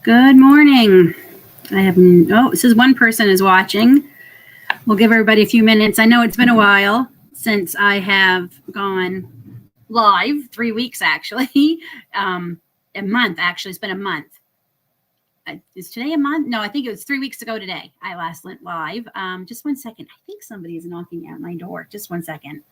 Good morning. It says one person is watching. We'll give everybody a few minutes. I know it's been a while since I have gone live, 3 weeks actually. A month, actually. It's been a month. Is today a month? No, I think it was 3 weeks ago today. I last went live. Just 1 second. I think somebody is knocking at my door. Just 1 second.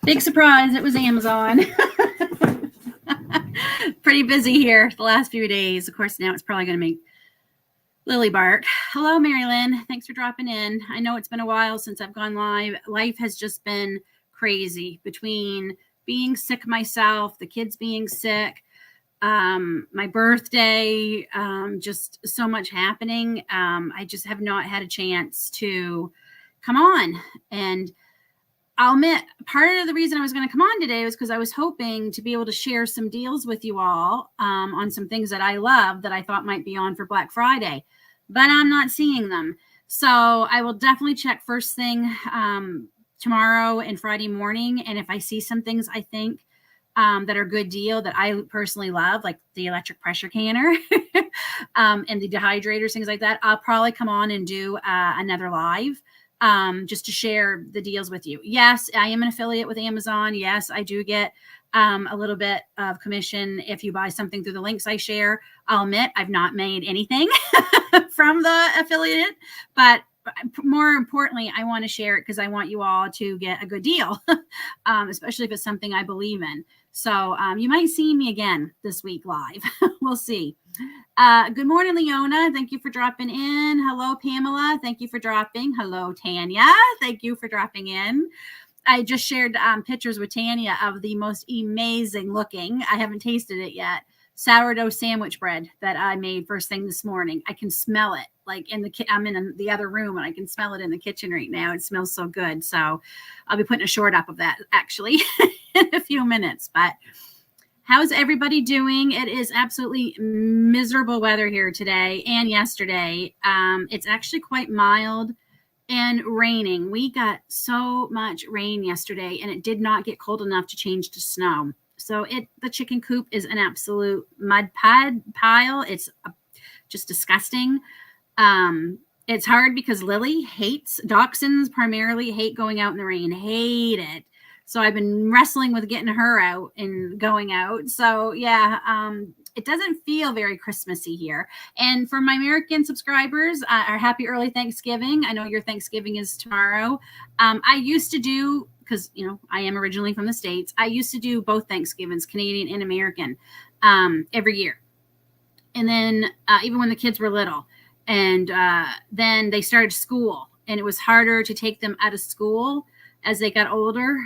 Big surprise. It was Amazon. Pretty busy here the last few days. Of course, now it's probably going to make Lily bark. Hello, Mary Lynn. Thanks for dropping in. I know it's been a while since I've gone live. Life has just been crazy between being sick myself, the kids being sick, my birthday, just so much happening. I just have not had a chance to come on. And I'll admit, part of the reason I was going to come on today was because I was hoping to be able to share some deals with you all on some things that I love that I thought might be on for Black Friday, but I'm not seeing them. So I will definitely check first thing tomorrow and Friday morning. And if I see some things I think that are good deal that I personally love, like the electric pressure canner and the dehydrators, things like that, I'll probably come on and do another live. Just to share the deals with you. Yes, I am an affiliate with Amazon. Yes, I do get a little bit of commission if you buy something through the links I share. I'll admit I've not made anything from the affiliate, but more importantly, I want to share it because I want you all to get a good deal, especially if it's something I believe in. So you might see me again this week live. We'll see. Good morning, Leona. Thank you for dropping in. Hello, Pamela. Thank you for dropping. Hello, Tanya. Thank you for dropping in. I just shared pictures with Tanya of the most amazing looking, I haven't tasted it yet, sourdough sandwich bread that I made first thing this morning. I can smell it like I'm in the other room and I can smell it in the kitchen right now. It smells so good. So I'll be putting a short up of that actually in a few minutes, but how's everybody doing? It is absolutely miserable weather here today and yesterday. It's actually quite mild and raining. We got so much rain yesterday and it did not get cold enough to change to snow. So the chicken coop is an absolute mud pile. It's just disgusting. It's hard because Lily hates dachshunds, primarily hate going out in the rain, hate it. So I've been wrestling with getting her out and going out. So yeah, it doesn't feel very Christmassy here. And for my American subscribers, our happy early Thanksgiving. I know your Thanksgiving is tomorrow. I used to do, because I am originally from the States, I used to do both Thanksgivings, Canadian and American, every year. And then even when the kids were little, and then they started school, and it was harder to take them out of school as they got older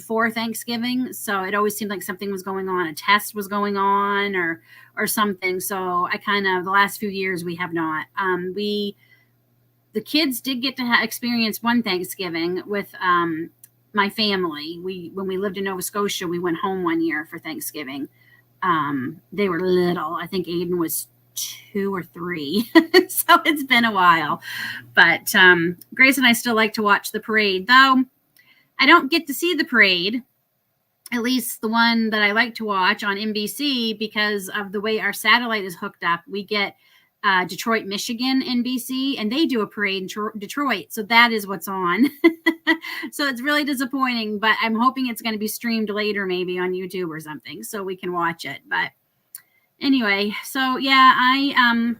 for Thanksgiving. So it always seemed like something was going on, a test was going on or something. So I the last few years, we have not. The kids did get to experience one Thanksgiving with my family. When we lived in Nova Scotia, we went home one year for Thanksgiving. They were little. I think Aiden was 2 or 3. So it's been a while. But Grace and I still like to watch the parade, though I don't get to see the parade, at least the one that I like to watch on NBC, because of the way our satellite is hooked up. We get Detroit, Michigan, NBC, and they do a parade in Detroit. So that is what's on. So it's really disappointing, but I'm hoping it's going to be streamed later, maybe on YouTube or something, so we can watch it. But anyway, so yeah, I'm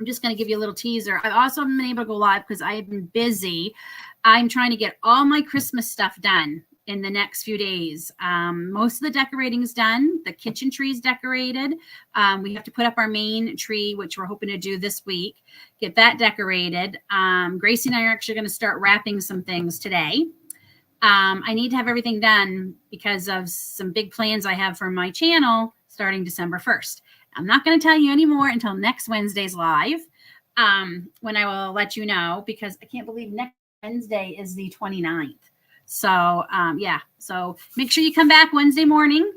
just going to give you a little teaser. I also haven't been able to go live because I have been busy. I'm trying to get all my Christmas stuff done in the next few days. Most of the decorating is done. The kitchen tree is decorated. We have to put up our main tree, which we're hoping to do this week, get that decorated. Gracie and I are actually going to start wrapping some things today. I need to have everything done because of some big plans I have for my channel starting December 1st. I'm not going to tell you anymore until next Wednesday's live, when I will let you know, because I can't believe next Wednesday is the 29th. So yeah, so make sure you come back Wednesday morning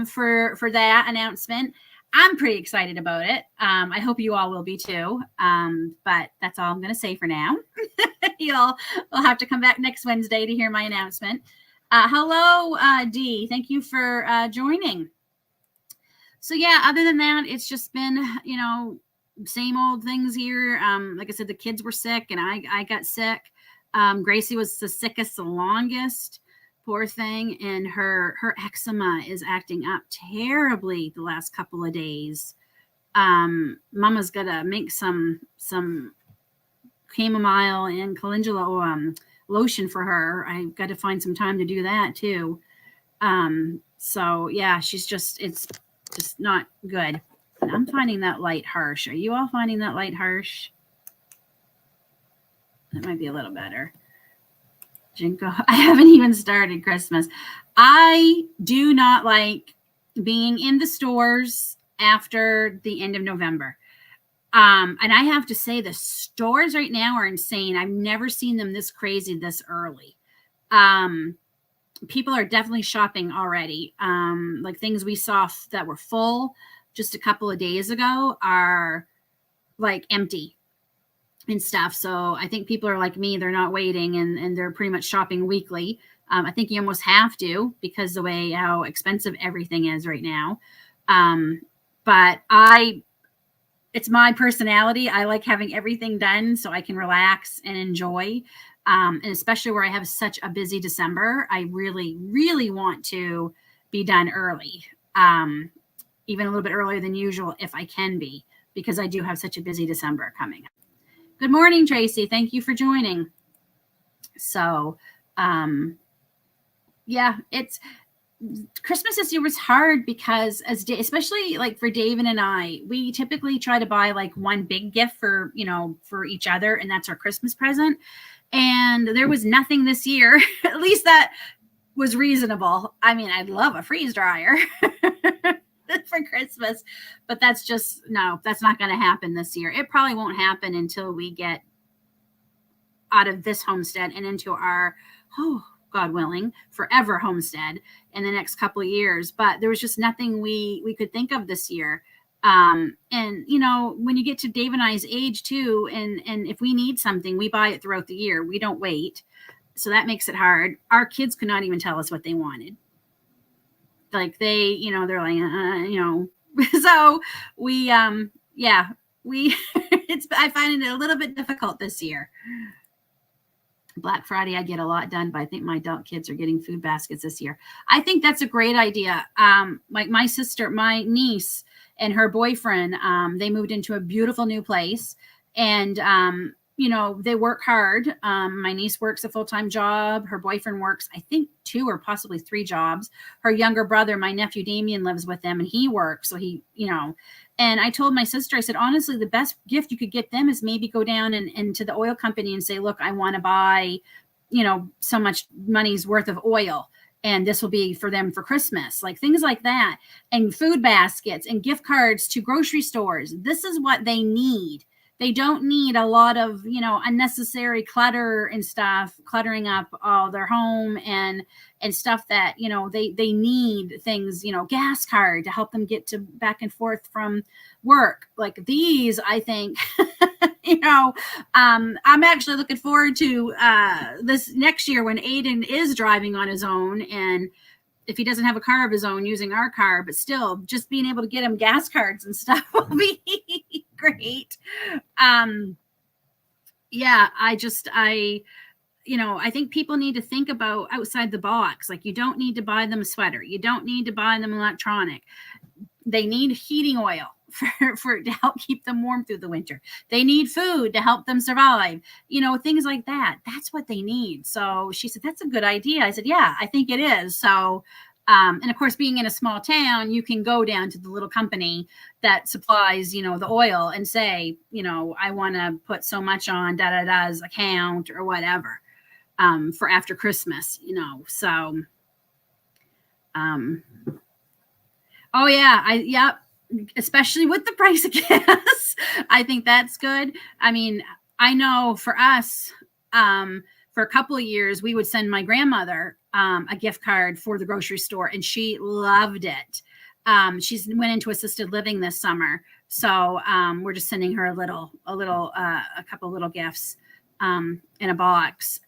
for that announcement. I'm pretty excited about it. I hope you all will be too. But that's all I'm going to say for now. You'll will have to come back next Wednesday to hear my announcement. Hello, Dee. Thank you for joining. So yeah, other than that, it's just been, same old things here. Like I said, the kids were sick and I got sick. Gracie was the sickest, the longest, poor thing. And her eczema is acting up terribly the last couple of days. Mama's got to make some chamomile and calendula lotion for her. I've got to find some time to do that too. So yeah, it's just not good. And I'm finding that light harsh. Are you all finding that light harsh? That might be a little better. Jinko, I haven't even started Christmas. I do not like being in the stores after the end of November. And I have to say the stores right now are insane. I've never seen them this crazy this early. People are definitely shopping already. Like things we saw that were full just a couple of days ago are like empty and stuff. So I think people are like me, they're not waiting and they're pretty much shopping weekly. I think you almost have to because the way how expensive everything is right now. But it's my personality. I like having everything done so I can relax and enjoy. And especially where I have such a busy December, I really, really want to be done early, even a little bit earlier than usual if I can be, because I do have such a busy December coming up. Good morning, Tracy. Thank you for joining. So, yeah, Christmas this year was hard because especially like for David and I, we typically try to buy like one big gift for each other, and that's our Christmas present. And there was nothing this year, at least that was reasonable. I mean, I'd love a freeze dryer for Christmas, but that's not going to happen this year. It probably won't happen until we get out of this homestead and into our, God willing, forever homestead in the next couple of years. But there was just nothing we could think of this year. And when you get to Dave and I's age too, and if we need something, we buy it throughout the year. We don't wait. So that makes it hard. Our kids could not even tell us what they wanted. Like they're like, so we, I find it a little bit difficult this year. Black Friday, I get a lot done, but I think my adult kids are getting food baskets this year. I think that's a great idea. Like my niece and her boyfriend, they moved into a beautiful new place, and they work hard. My niece works a full-time job. Her boyfriend works, I think, 2 or possibly 3 jobs. Her younger brother, my nephew Damien, lives with them, and he works. So he, and I told my sister, I said, honestly, the best gift you could get them is maybe go down and to the oil company and say, look, I want to buy, so much money's worth of oil, and this will be for them for Christmas, like things like that, and food baskets and gift cards to grocery stores. This is what they need. They don't need a lot of, unnecessary clutter and stuff, cluttering up all their home and stuff that, they need things, gas card to help them get to back and forth from work. Like these, I think, I'm actually looking forward to this next year when Aiden is driving on his own, and if he doesn't have a car of his own, using our car, but still just being able to get him gas cards and stuff will be great. I think people need to think about outside the box. Like, you don't need to buy them a sweater. You don't need to buy them electronic. They need heating oil for to help keep them warm through the winter. They need food to help them survive, things like that. That's what they need. So she said, that's a good idea. I said, yeah, I think it is. So, and of course, being in a small town, you can go down to the little company that supplies, the oil and say, I want to put so much on da-da-da's account or whatever, for after Christmas, so, especially with the price of gas. I think that's good. I mean, I know for us, for a couple of years, we would send my grandmother a gift card for the grocery store, and she loved it. She's went into assisted living this summer, so we're just sending her a couple little gifts in a box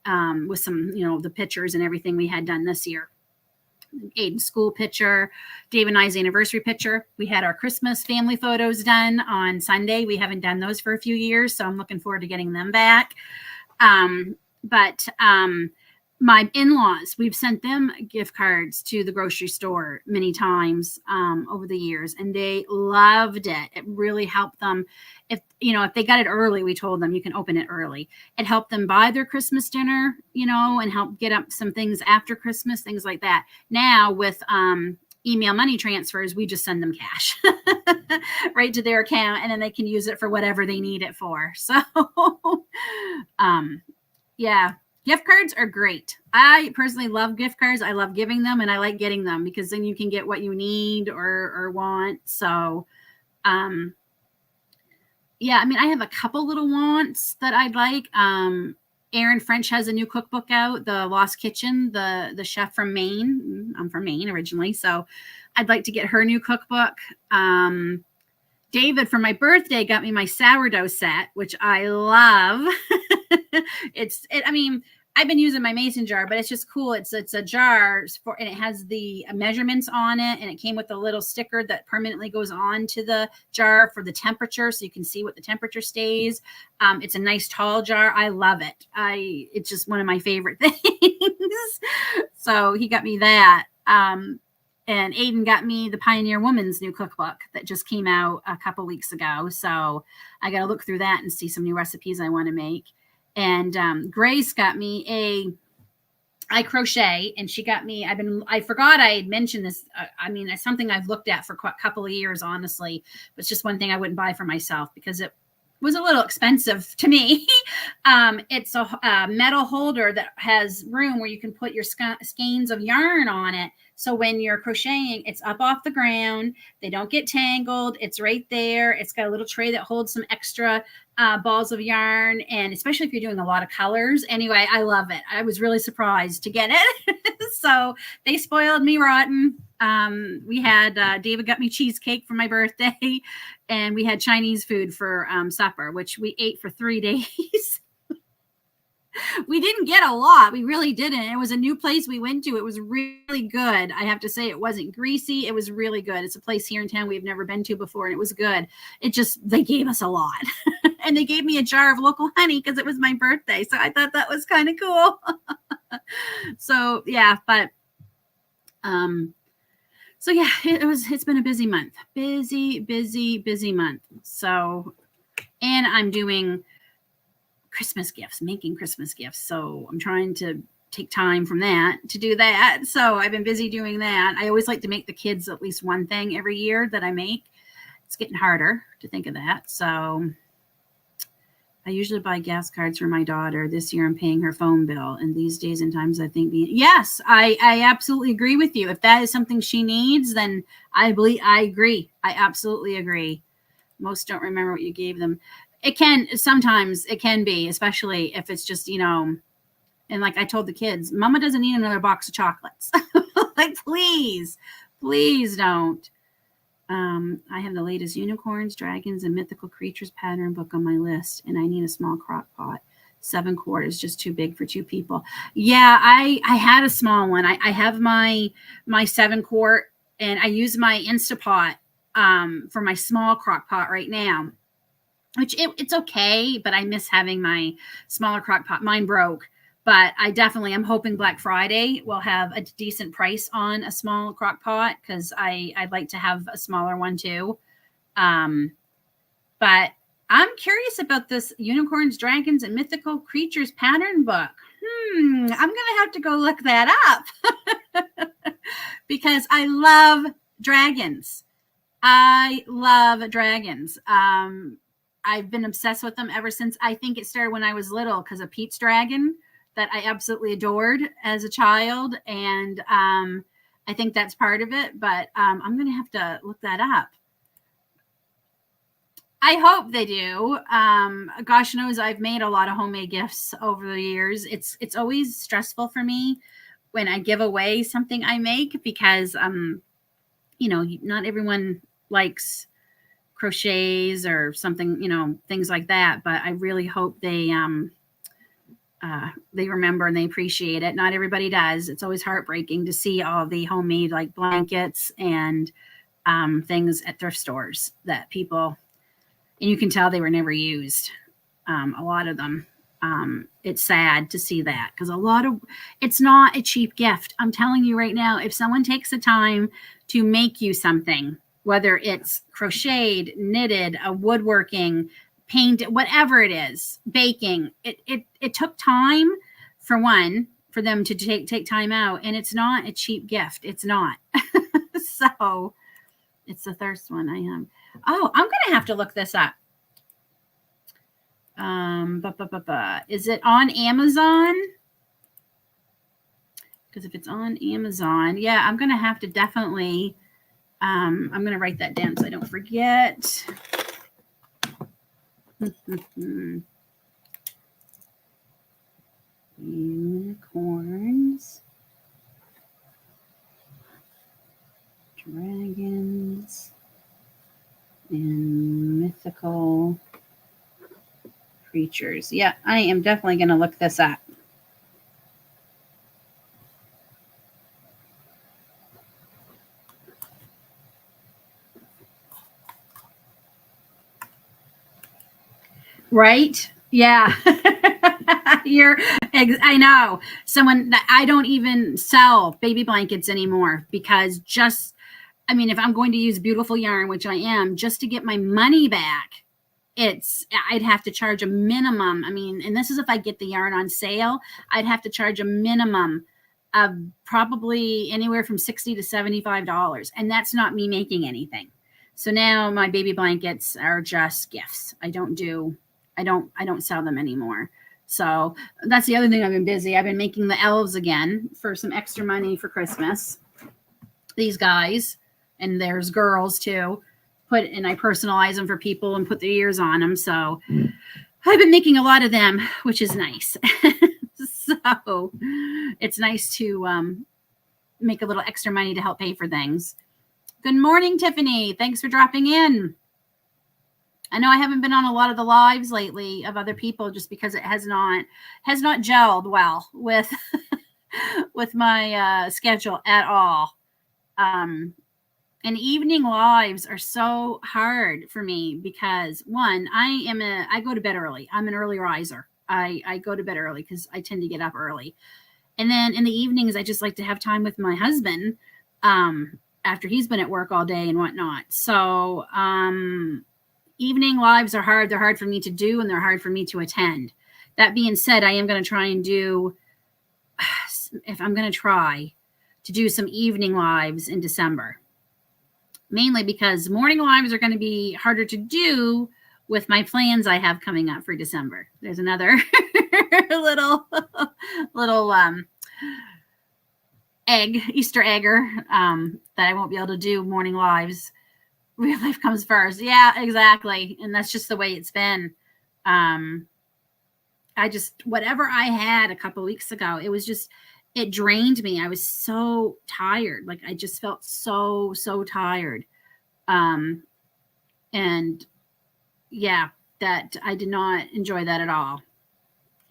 with some, the pictures and everything we had done this year. Aiden's school picture, Dave and I's anniversary picture. We had our Christmas family photos done on Sunday. We haven't done those for a few years, so I'm looking forward to getting them back. But my in-laws, we've sent them gift cards to the grocery store many times over the years, and they loved it. It really helped them. If they got it early, we told them you can open it early. It helped them buy their Christmas dinner, and help get up some things after Christmas, things like that. Now with email money transfers, we just send them cash right to their account, and then they can use it for whatever they need it for. So, yeah. Gift cards are great. I personally love gift cards. I love giving them, and I like getting them because then you can get what you need or want. So, yeah, I mean, I have a couple little wants that I'd like. Erin French has a new cookbook out, The Lost Kitchen, the chef from Maine. I'm from Maine originally, so I'd like to get her new cookbook. David, for my birthday, got me my sourdough set, which I love. I've been using my mason jar, but it's just cool. It's a jar and it has the measurements on it, and it came with a little sticker that permanently goes on to the jar for the temperature, so you can see what the temperature stays. It's a nice tall jar. I love it. It's just one of my favorite things. So he got me that. And Aiden got me the Pioneer Woman's new cookbook that just came out a couple weeks ago. So I got to look through that and see some new recipes I want to make. And Grace got me I crochet, and she got me, I forgot I had mentioned this. It's something I've looked at for a couple of years, honestly, but it's just one thing I wouldn't buy for myself because it was a little expensive to me. It's a metal holder that has room where you can put your skeins of yarn on it. So when you're crocheting, it's up off the ground. They don't get tangled. It's right there. It's got a little tray that holds some extra balls of yarn, and especially if you're doing a lot of colors. Anyway, I love it. I was really surprised to get it. So they spoiled me rotten. We had David got me cheesecake for my birthday, and we had Chinese food for supper, which we ate for 3 days. We didn't get a lot. We really didn't. It was a new place we went to. It was really good. I have to say, it wasn't greasy. It was really good. It's a place here in town we've never been to before, and it was good. They gave us a lot. And they gave me a jar of local honey because it was my birthday. So I thought that was kind of cool. So yeah, but so yeah, it's been a busy month. Busy month. So, and I'm doing making Christmas gifts. So I'm trying to take time from that to do that. So I've been busy doing that. I always like to make the kids at least one thing every year that I make. It's getting harder to think of that. So I usually buy gas cards for my daughter. This year I'm paying her phone bill. And these days and times I think, yes, I absolutely agree with you. If that is something she needs, then I agree. I absolutely agree. Most don't remember what you gave them. Sometimes it can be, especially if it's just, and like I told the kids, Mama doesn't need another box of chocolates. Like, please don't. I have the latest unicorns, dragons, and mythical creatures pattern book on my list, and I need a small crock pot. 7 quart is just too big for 2 people. Yeah, I had a small one. I have my 7 quart, and I use my Instapot for my small crock pot right now. Which it's okay, but I miss having my smaller crock pot. Mine broke, but I'm hoping Black Friday will have a decent price on a small crock pot because I'd like to have a smaller one too. But I'm curious about this Unicorns, Dragons, and Mythical Creatures pattern book. I'm going to have to go look that up because I love dragons. I've been obsessed with them ever since. I think it started when I was little because of Pete's Dragon that I absolutely adored as a child. And I think that's part of it. But I'm going to have to look that up. I hope they do. Gosh knows I've made a lot of homemade gifts over the years. It's always stressful for me when I give away something I make because not everyone likes crochets or something, things like that. But I really hope they remember and they appreciate it. Not everybody does. It's always heartbreaking to see all the homemade like blankets and things at thrift stores that people, and you can tell they were never used. A lot of them. It's sad to see that because it's not a cheap gift. I'm telling you right now, if someone takes the time to make you something, whether it's crocheted, knitted, a woodworking, paint, whatever it is, baking, it took time for them to take time out, and it's not a cheap gift. It's not. So it's the thirst one I am. Oh, I'm gonna have to look this up. Is it on Amazon? Because if it's on Amazon, yeah, I'm gonna have to definitely. I'm gonna write that down so I don't forget. Unicorns, dragons, and mythical creatures. Yeah, I am definitely going to look this up. Right? Yeah. I know. I don't even sell baby blankets anymore because if I'm going to use beautiful yarn, which I am, just to get my money back, I'd have to charge a minimum. And this is if I get the yarn on sale, I'd have to charge a minimum of probably anywhere from $60 to $75. And that's not me making anything. So now my baby blankets are just gifts. I don't sell them anymore. So that's the other thing I've been busy. I've been making the elves again for some extra money for Christmas. These guys, and there's girls too. And I personalize them for people and put their ears on them. So I've been making a lot of them, which is nice. So it's nice to make a little extra money to help pay for things. Good morning, Tiffany. Thanks for dropping in. I know I haven't been on a lot of the lives lately of other people just because it has not gelled well with with my schedule at all. And evening lives are so hard for me because one, I go to bed early. I'm an early riser. I go to bed early because I tend to get up early. And then in the evenings, I just like to have time with my husband after he's been at work all day and whatnot. So evening lives are hard. They're hard for me to do and they're hard for me to attend. That being said, I am going to try and do some evening lives in December. Mainly because morning lives are going to be harder to do with my plans I have coming up for December. There's another little Easter egger that I won't be able to do morning lives. Real life comes first. Yeah, exactly. And that's just the way it's been. Whatever I had a couple weeks ago, it drained me. I was so tired. Like I just felt so tired. And yeah, that I did not enjoy that at all.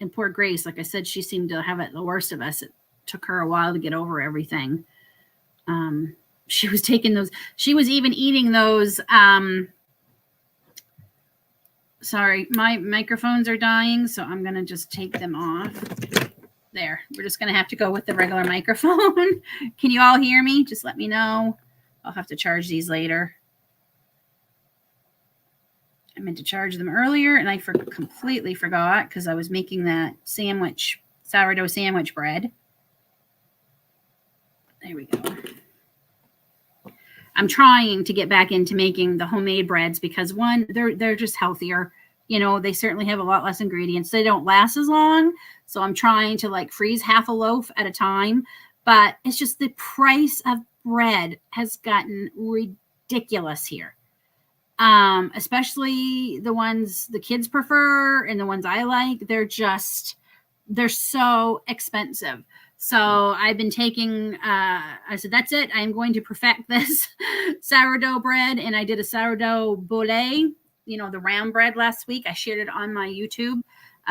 And poor Grace, like I said, she seemed to have it the worst of us. It took her a while to get over everything. She was even eating those, sorry, my microphones are dying, so I'm going to just take them off. There, we're just going to have to go with the regular microphone. Can you all hear me? Just let me know. I'll have to charge these later. I meant to charge them earlier, and I completely forgot because I was making that sourdough sandwich bread. There we go. I'm trying to get back into making the homemade breads because one, they're just healthier. They certainly have a lot less ingredients. They don't last as long. So I'm trying to freeze half a loaf at a time. But it's just the price of bread has gotten ridiculous here. Especially the ones the kids prefer and the ones I like. They're so expensive. So I've been taking, I said, that's it. I'm going to perfect this sourdough bread. And I did a sourdough boule, the round bread last week. I shared it on my YouTube,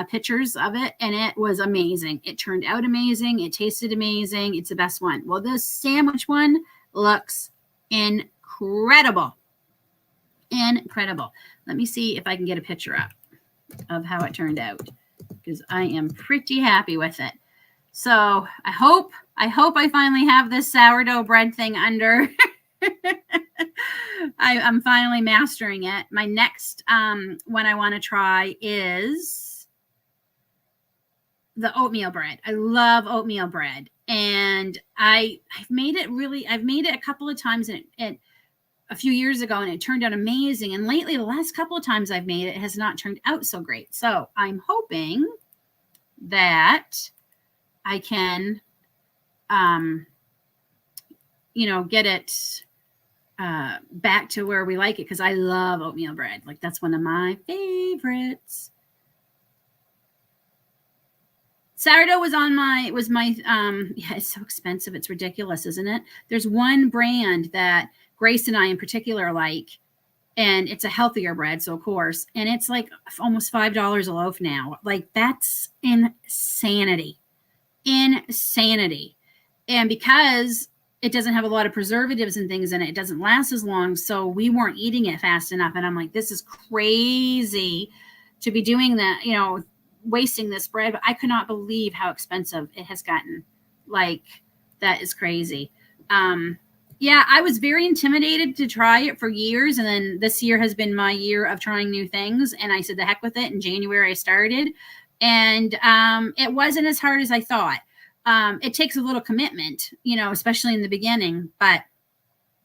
pictures of it, and it was amazing. It turned out amazing. It tasted amazing. It's the best one. Well, this sandwich one looks incredible. Incredible. Let me see if I can get a picture up of how it turned out, because I am pretty happy with it. So I hope I finally have this sourdough bread thing under. I'm finally mastering it. My next one I want to try is the oatmeal bread. I love oatmeal bread, and I've made it a couple of times, and a few years ago, and it turned out amazing. And lately, the last couple of times I've made it, has not turned out so great. So I'm hoping that I can, get it back to where we like it, because I love oatmeal bread. Like, that's one of my favorites. Sourdough was my it's so expensive. It's ridiculous, isn't it? There's one brand that Grace and I in particular like, and it's a healthier bread, so of course, and it's like almost $5 a loaf now. Like, that's insanity. And because it doesn't have a lot of preservatives and things in it, it doesn't last as long. So we weren't eating it fast enough. And I'm like, this is crazy to be doing that, wasting this bread. But I could not believe how expensive it has gotten. Like, that is crazy. Yeah, I was very intimidated to try it for years. And then this year has been my year of trying new things. And I said, the heck with it. In January, I started. And it wasn't as hard as I thought. It takes a little commitment, especially in the beginning. But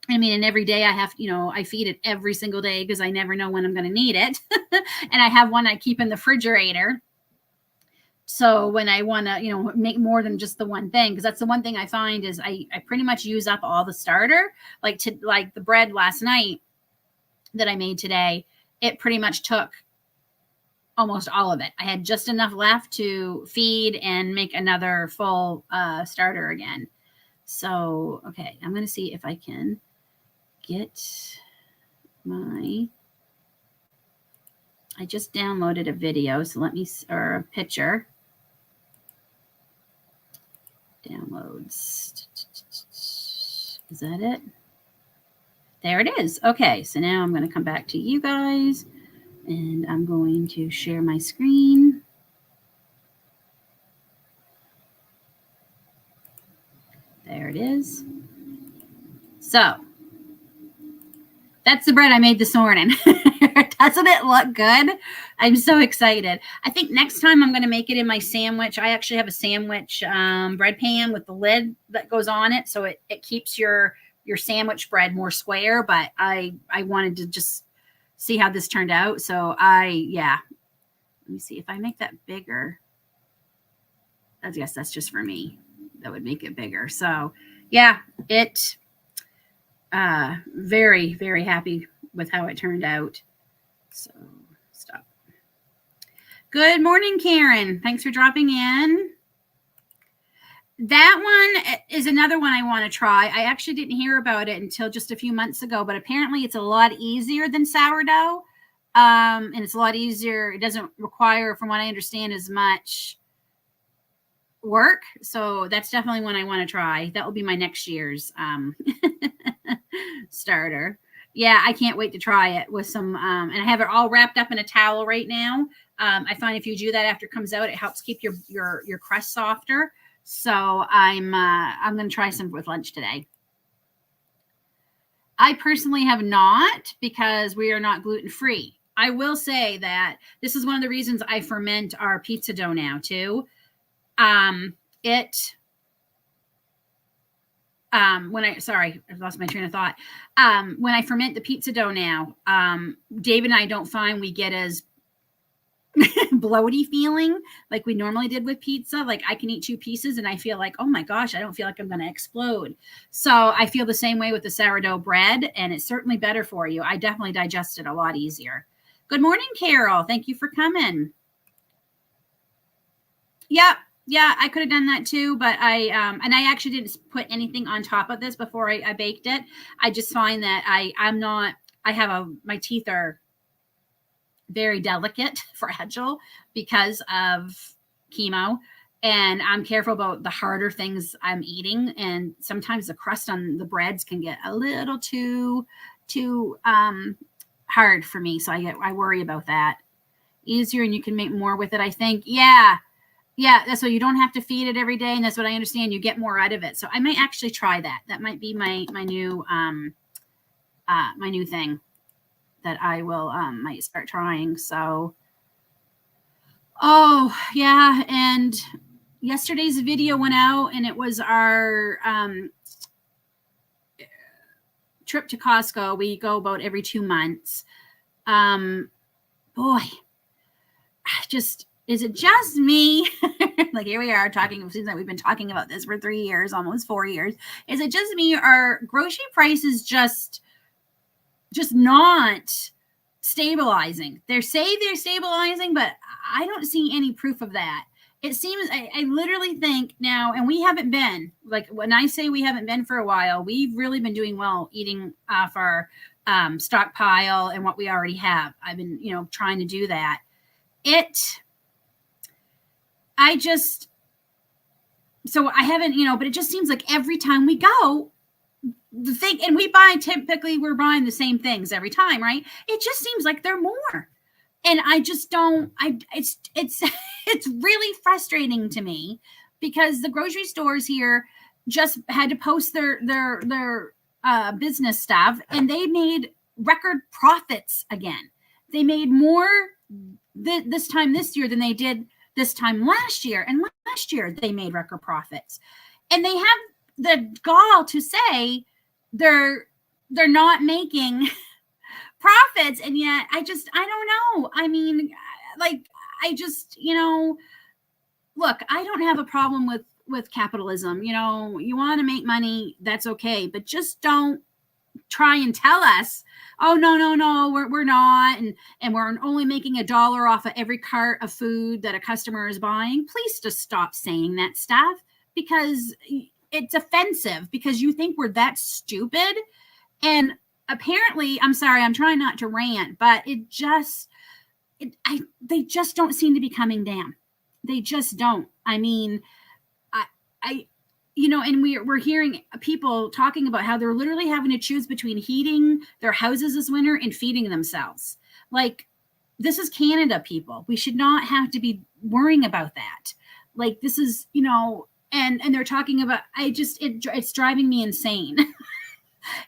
I mean, and every day I have, I feed it every single day, because I never know when I'm going to need it. And I have one I keep in the refrigerator. So when I want to, make more than just the one thing, because that's the one thing I find is I pretty much use up all the starter. Like the bread last night that I made today, it pretty much took almost all of it. I had just enough left to feed and make another full starter again. So, okay, I'm going to see if I can get I just downloaded a video, so or a picture. Downloads. Is that it? There it is. Okay, so now I'm going to come back to you guys, and I'm going to share my screen. There it is. So that's the bread I made this morning. Doesn't it look good? I'm so excited. I think next time I'm going to make it in my sandwich. I actually have a sandwich bread pan with the lid that goes on it, so it keeps your sandwich bread more square. But I wanted to just see how this turned out. So let me see if I make that bigger. I guess that's just for me. That would make it bigger. So yeah, very, very happy with how it turned out. So stop. Good morning, Karen. Thanks for dropping in. That one is another one I want to try. I actually didn't hear about it until just a few months ago, but apparently it's a lot easier than sourdough. And it's a lot easier. It doesn't require, from what I understand, as much work. So that's definitely one I want to try. That will be my next year's starter. Yeah, I can't wait to try it with some, and I have it all wrapped up in a towel right now. I find if you do that after it comes out, it helps keep your crust softer. So I'm going to try some with lunch today. I personally have not, because we are not gluten-free. I will say that this is one of the reasons I ferment our pizza dough now too. Sorry, I've lost my train of thought. When I ferment the pizza dough now, Dave and I don't find we get as bloaty feeling like we normally did with pizza. Like I can eat 2 pieces and I feel like, oh my gosh, I don't feel like I'm going to explode. So I feel the same way with the sourdough bread, and it's certainly better for you. I definitely digest it a lot easier. Good morning, Carol. Thank you for coming. Yeah, I could have done that too, but I actually didn't put anything on top of this before I baked it. I just find that my teeth are very delicate, fragile because of chemo, and I'm careful about the harder things I'm eating. And sometimes the crust on the breads can get a little too hard for me, so I worry about that. Easier, and you can make more with it, I think. Yeah, that's what you don't have to feed it every day, and that's what I understand. You get more out of it, so I might actually try that. That might be my new thing that I will might start trying. So, oh yeah, and yesterday's video went out, and it was our trip to Costco. We go about every 2 months. Boy, is it just me? Like, here we are talking, it seems like we've been talking about this for 3 years, almost 4 years. Is it just me? Are grocery prices just not stabilizing? They say they're stabilizing, but I don't see any proof of that. It seems, I literally think now, and we haven't been, like when I say we haven't been for a while, we've really been doing well eating off our stockpile and what we already have. I've been, trying to do that. So I haven't, but it just seems like every time we go, the thing, and we're buying the same things every time, right? It just seems like they're more. And I just don't, it's it's really frustrating to me, because the grocery stores here just had to post their business stuff, and they made record profits again. They made more this time this year than they did this time last year. And last year they made record profits. And they have the gall to say they're not making profits. And yet I don't know. I mean, like, look, I don't have a problem with capitalism. You want to make money, that's okay, but just don't try and tell us, oh no, we're not, and we're only making $1 off of every cart of food that a customer is buying. Please just stop saying that stuff, because it's offensive, because you think we're that stupid. And apparently, I'm sorry, I'm trying not to rant, but they just don't seem to be coming down. They just don't. I mean, and we're hearing people talking about how they're literally having to choose between heating their houses this winter and feeding themselves. Like, this is Canada, people. We should not have to be worrying about that. Like, this is, and they're talking about, it's driving me insane.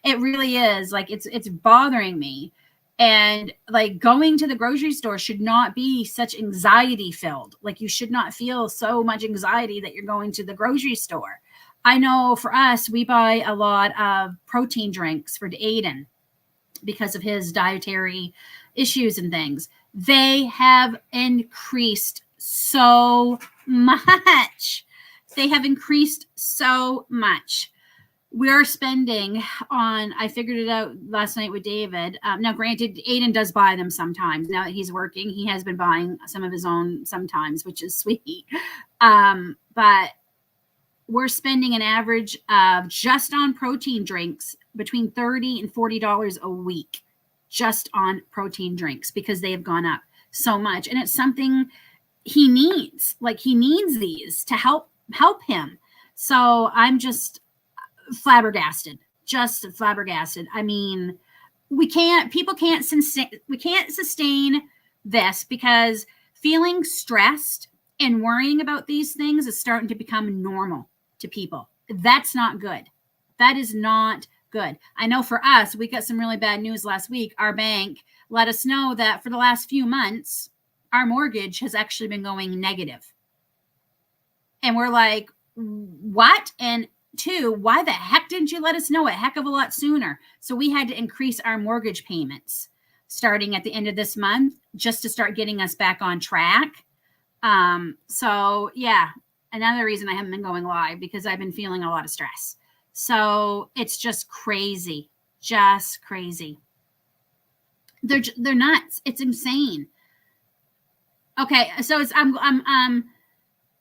It really is. Like, it's bothering me. And like, going to the grocery store should not be such anxiety filled. Like, you should not feel so much anxiety that you're going to the grocery store. I know for us, we buy a lot of protein drinks for Aiden because of his dietary issues and things. They have increased so much. We're spending on, I figured it out last night with David. Now, granted, Aiden does buy them sometimes. Now that he's working, he has been buying some of his own sometimes, which is sweet. But we're spending an average of, just on protein drinks, between $30 and $40 a week, just on protein drinks, because they have gone up so much. And it's something he needs. Like, he needs these to help him. So I'm just flabbergasted. I mean, we can't sustain this, because feeling stressed and worrying about these things is starting to become normal to people. That's not good. That is not good. I know for us, we got some really bad news last week. Our bank let us know that for the last few months, our mortgage has actually been going negative. And we're like, what? And 2, why the heck didn't you let us know a heck of a lot sooner? So we had to increase our mortgage payments starting at the end of this month, just to start getting us back on track. So yeah, another reason I haven't been going live, because I've been feeling a lot of stress. So it's just crazy, just crazy. They're nuts. It's insane. Okay, so it's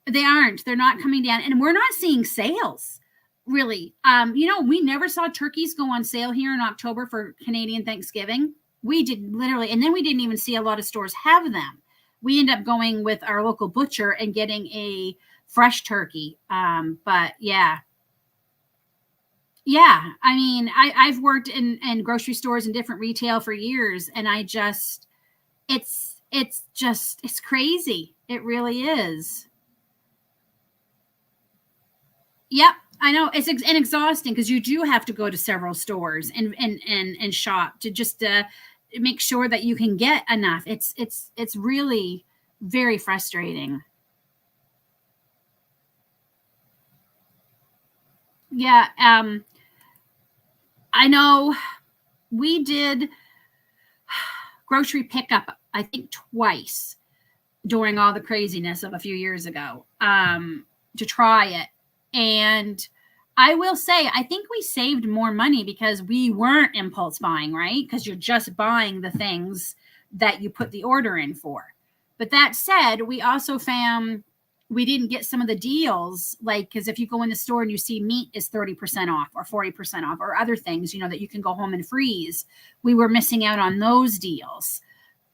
they aren't. They're not coming down, and we're not seeing sales really. We never saw turkeys go on sale here in October for Canadian Thanksgiving. We did literally, and then we didn't even see a lot of stores have them. We end up going with our local butcher and getting a fresh turkey. But yeah. Yeah. I mean, I've worked in grocery stores and different retail for years, and it's crazy. It really is. Yep, I know it's and exhausting, because you do have to go to several stores and shop to just make sure that you can get enough. It's really very frustrating. Yeah, I know we did grocery pickup, I think twice during all the craziness of a few years ago, to try it. And I will say, I think we saved more money because we weren't impulse buying, right? Because you're just buying the things that you put the order in for. But that said, we also found we didn't get some of the deals, like, because if you go in the store and you see meat is 30% off or 40% off, or other things, that you can go home and freeze, we were missing out on those deals.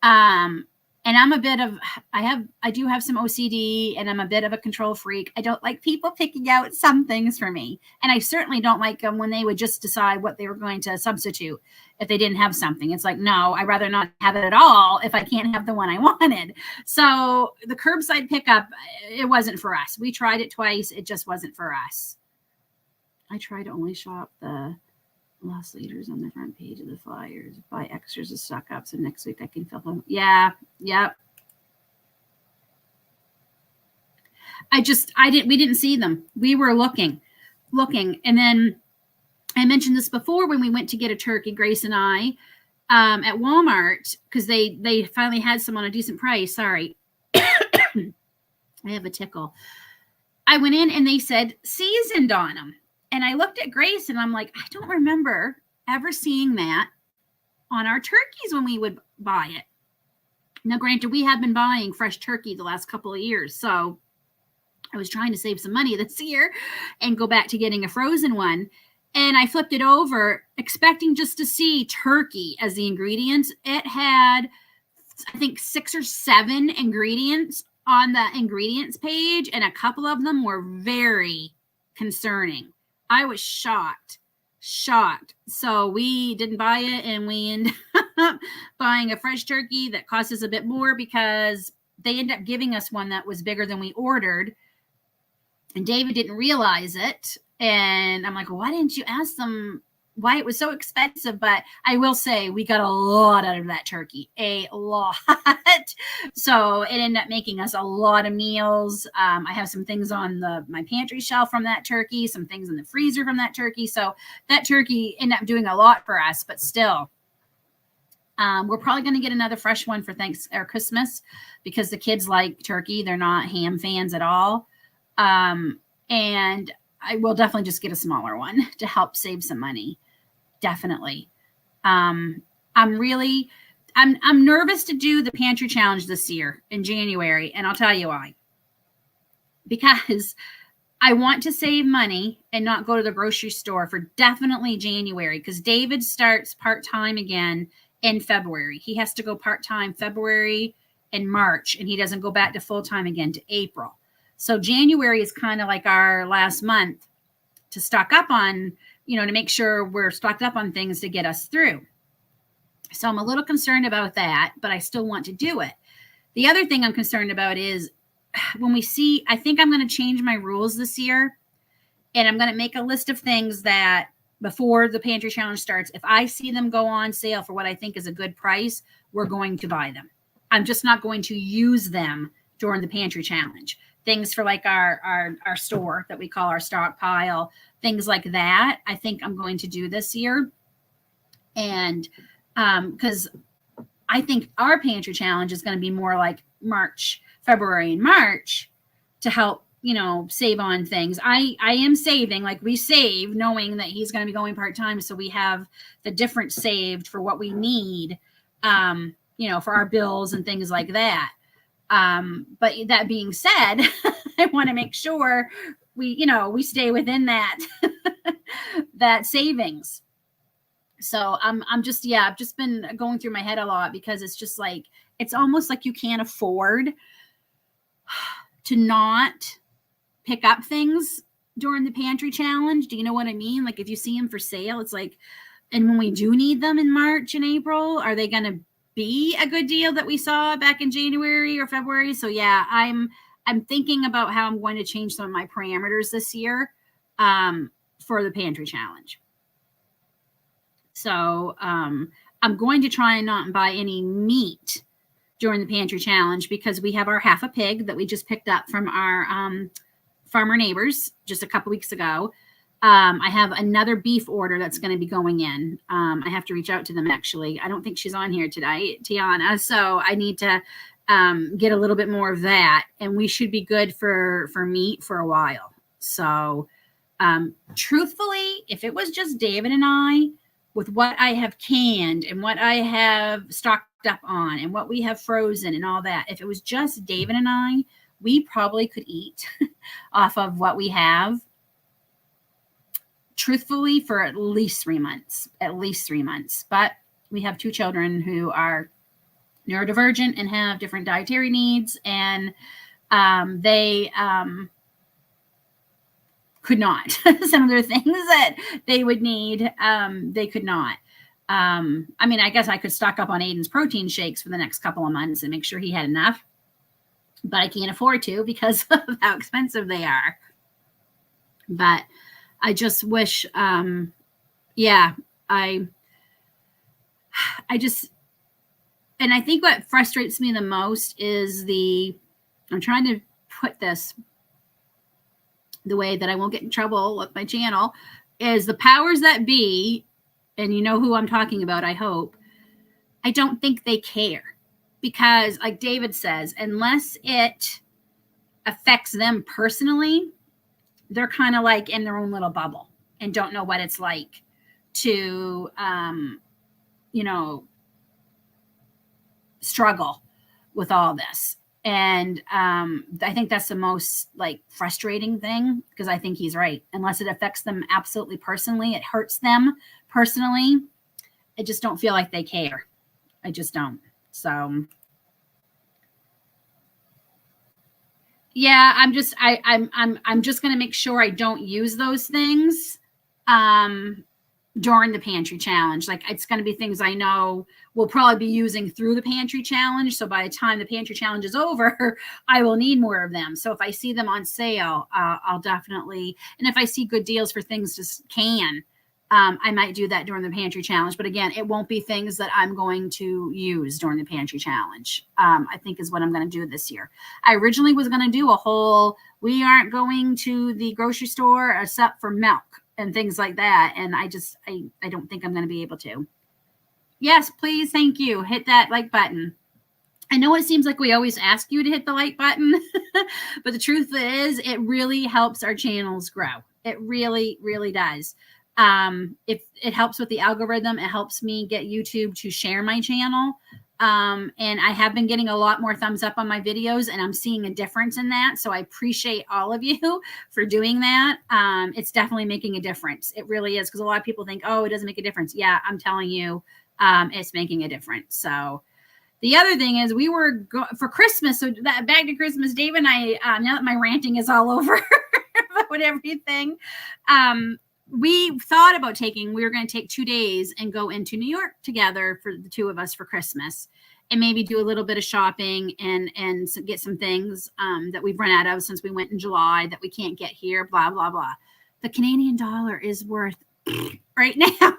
Um, and I'm a bit of, I do have some OCD, and I'm a bit of a control freak. I don't like people picking out some things for me. And I certainly don't like them when they would just decide what they were going to substitute if they didn't have something. It's like, no, I'd rather not have it at all if I can't have the one I wanted. So the curbside pickup, it wasn't for us. We tried it twice. It just wasn't for us. I try to only shop the lost leaders on the front page of the flyers, buy extras to stock up, so next week I can fill them. Yeah, yep. We didn't see them. We were looking. And then I mentioned this before when we went to get a turkey, Grace and I, at Walmart, because they finally had some on a decent price. Sorry. I have a tickle. I went in and they said seasoned on them. And I looked at Grace and I'm like, I don't remember ever seeing that on our turkeys when we would buy it. Now, granted, we have been buying fresh turkey the last couple of years, so I was trying to save some money this year and go back to getting a frozen one. And I flipped it over, expecting just to see turkey as the ingredients. It had, I think, 6 or 7 ingredients on the ingredients page, and a couple of them were very concerning. I was shocked. So we didn't buy it, and we ended up buying a fresh turkey that cost us a bit more, because they ended up giving us one that was bigger than we ordered. And David didn't realize it. And I'm like, well, why didn't you ask them why it was so expensive? But I will say we got a lot out of that turkey, a lot. So it ended up making us a lot of meals. I have some things on my pantry shelf from that turkey, some things in the freezer from that turkey. So that turkey ended up doing a lot for us, but still. We're probably going to get another fresh one for Christmas, because the kids like turkey. They're not ham fans at all. And I will definitely just get a smaller one to help save some money. Definitely. I'm nervous to do the pantry challenge this year in January. And I'll tell you why. Because I want to save money and not go to the grocery store for definitely January, because David starts part-time again in February. He has to go part-time February and March, and he doesn't go back to full-time again to April. So January is kind of like our last month to stock up on, to make sure we're stocked up on things to get us through. So I'm a little concerned about that, but I still want to do it. The other thing I'm concerned about is when I think I'm going to change my rules this year, and I'm going to make a list of things that before the pantry challenge starts, if I see them go on sale for what I think is a good price, we're going to buy them. I'm just not going to use them during the pantry challenge. Things for like our store that we call our stockpile, things like that, I think I'm going to do this year. And because I think our pantry challenge is going to be more like March February and March to help, save on things. I am saving, like we save knowing that he's going to be going part-time. So we have the difference saved for what we need, for our bills and things like that. But that being said, I want to make sure we stay within that, that savings. So I've just been going through my head a lot because it's just like, it's almost like you can't afford to not pick up things during the pantry challenge. Do you know what I mean? Like if you see them for sale, it's like, and when we do need them in March and April, are they going to be a good deal that we saw back in January or February? So yeah, I'm thinking about how I'm going to change some of my parameters this year for the pantry challenge. So I'm going to try and not buy any meat during the pantry challenge because we have our half a pig that we just picked up from our farmer neighbors just a couple weeks ago. I have another beef order that's going to be going in. I have to reach out to them, actually. I don't think she's on here today, Tiana. So I need to get a little bit more of that. And we should be good for meat for a while. So truthfully, if it was just David and I, with what I have canned and what I have stocked up on and what we have frozen and all that, if it was just David and I, we probably could eat off of what we have, truthfully, for at least 3 months, But we have 2 children who are neurodivergent and have different dietary needs. And they could not. Some of the things that they would need, they could not. I guess I could stock up on Aiden's protein shakes for the next couple of months and make sure he had enough. But I can't afford to because of how expensive they are. But I just wish, I think what frustrates me the most is I'm trying to put this the way that I won't get in trouble with my channel, is the powers that be, and you know who I'm talking about, I hope, I don't think they care. Because like David says, unless it affects them personally, they're kind of like in their own little bubble and don't know what it's like to, struggle with all this. And I think that's the most frustrating thing, because I think he's right. Unless it affects them absolutely personally, it hurts them personally, I just don't feel like they care. I just don't. So yeah, I'm just going to make sure I don't use those things during the pantry challenge. It's going to be things I know we'll probably be using through the pantry challenge. So by the time the pantry challenge is over, I will need more of them. So if I see them on sale, I'll definitely, and if I see good deals for things to can, I might do that during the pantry challenge. But again, it won't be things that I'm going to use during the pantry challenge, I think is what I'm going to do this year. I originally was going to do a whole, we aren't going to the grocery store except for milk and things like that. And I don't think I'm going to be able to. Yes, please. Thank you. Hit that like button. I know it seems like we always ask you to hit the like button, but the truth is it really helps our channels grow. It really, really does. If it helps with the algorithm, it helps me get YouTube to share my channel. And I have been getting a lot more thumbs up on my videos, and I'm seeing a difference in that. So I appreciate all of you for doing that. It's definitely making a difference. It really is. Because a lot of people think, oh, it doesn't make a difference. Yeah, I'm telling you, it's making a difference. So the other thing is we were for Christmas. So back to Christmas, Dave and I, now that my ranting is all over about everything, we thought about we were going to take 2 days and go into New York together for the 2 of us for Christmas, and maybe do a little bit of shopping and get some things that we've run out of since we went in July that we can't get here, blah, blah, blah. The Canadian dollar is worth right now.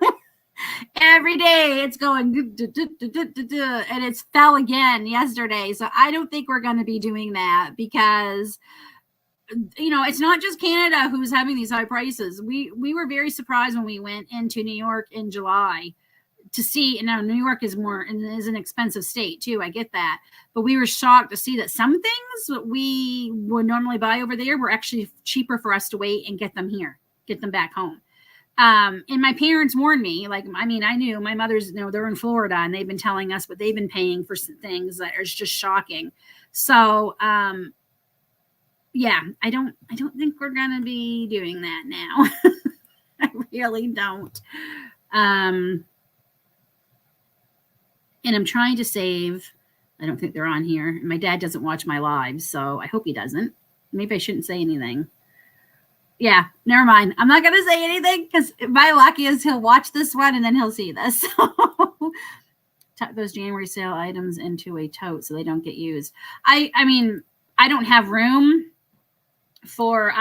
Every day it's going and it's fell again yesterday. So I don't think we're going to be doing that because it's not just Canada who's having these high prices. We were very surprised when we went into New York in July to see, and now New York is an expensive state too. I get that. But we were shocked to see that some things that we would normally buy over there were actually cheaper for us to wait and get them here, get them back home. And my parents warned me, like, I mean, I knew my mother's, they're in Florida and they've been telling us what they've been paying for some things that are just shocking. So, yeah, I don't think we're going to be doing that now. I really don't. And I'm trying to save. I don't think they're on here. My dad doesn't watch my lives, so I hope he doesn't. Maybe I shouldn't say anything. Yeah, never mind. I'm not going to say anything because my luck is he'll watch this one and then he'll see this. So tuck those January sale items into a tote so they don't get used. I mean, I don't have room for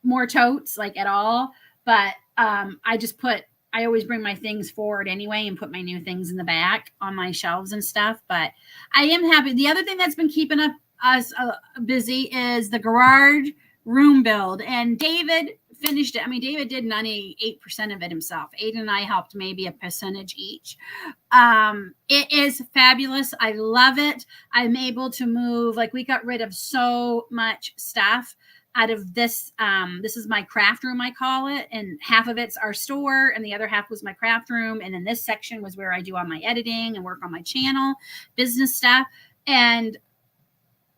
more totes like at all, but I always bring my things forward anyway and put my new things in the back on my shelves and stuff. But I am happy. The other thing that's been keeping us busy is the garage room build, and David finished it. I mean, David did 98% of it himself. Aiden and I helped maybe a percentage each. It is fabulous. I love it. I'm able to move, like, we got rid of so much stuff out of this. This is my craft room, I call it, and half of it's our store and the other half was my craft room, and then this section was where I do all my editing and work on my channel, business stuff. And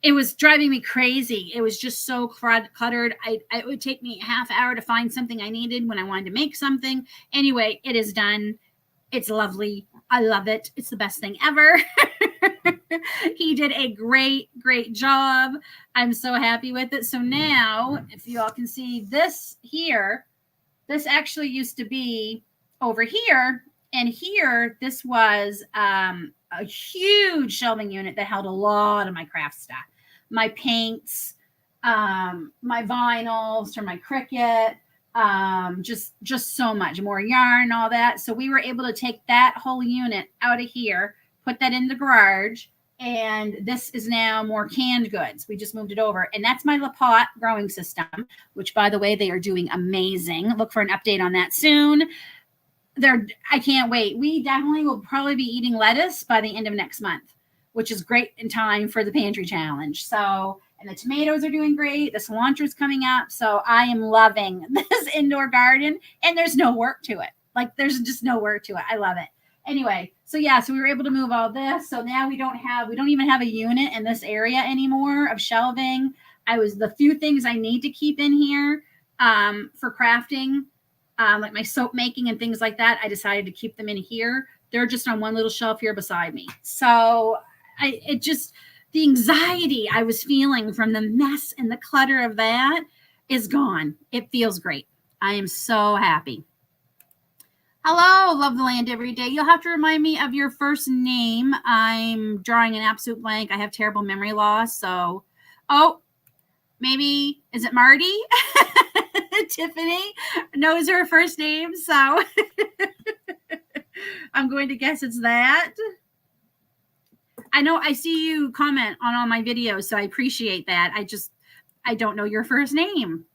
it was driving me crazy. It was just so cluttered. It would take me a half hour to find something I needed when I wanted to make something. Anyway, it is done. It's lovely. I love it. It's the best thing ever. He did a great job. I'm so happy with it. So now, if you all can see this here, this actually used to be over here. And here, this was a huge shelving unit that held a lot of my craft stuff. My paints, my vinyls for my Cricut, just so much more yarn, all that. So we were able to take that whole unit out of here, put that in the garage, and this is now more canned goods. We just moved it over, and that's my La Pot growing system, which, by the way, they are doing amazing. Look for an update on that soon. I can't wait. We definitely will probably be eating lettuce by the end of next month, which is great in time for the pantry challenge. So, and the tomatoes are doing great. The cilantro is coming up. So I am loving this indoor garden, and there's no work to it. Like, there's just no work to it. I love it. Anyway, so yeah, so we were able to move all this. So now we don't even have a unit in this area anymore of shelving. The few things I need to keep in here for crafting, like my soap making and things like that, I decided to keep them in here. They're just on one little shelf here beside me. So the anxiety I was feeling from the mess and the clutter of that is gone. It feels great. I am so happy. Hello, love the land every day. You'll have to remind me of your first name. I'm drawing an absolute blank. I have terrible memory loss. So, maybe, is it Marty? Tiffany knows her first name. So I'm going to guess it's that. I know I see you comment on all my videos, so I appreciate that. I don't know your first name.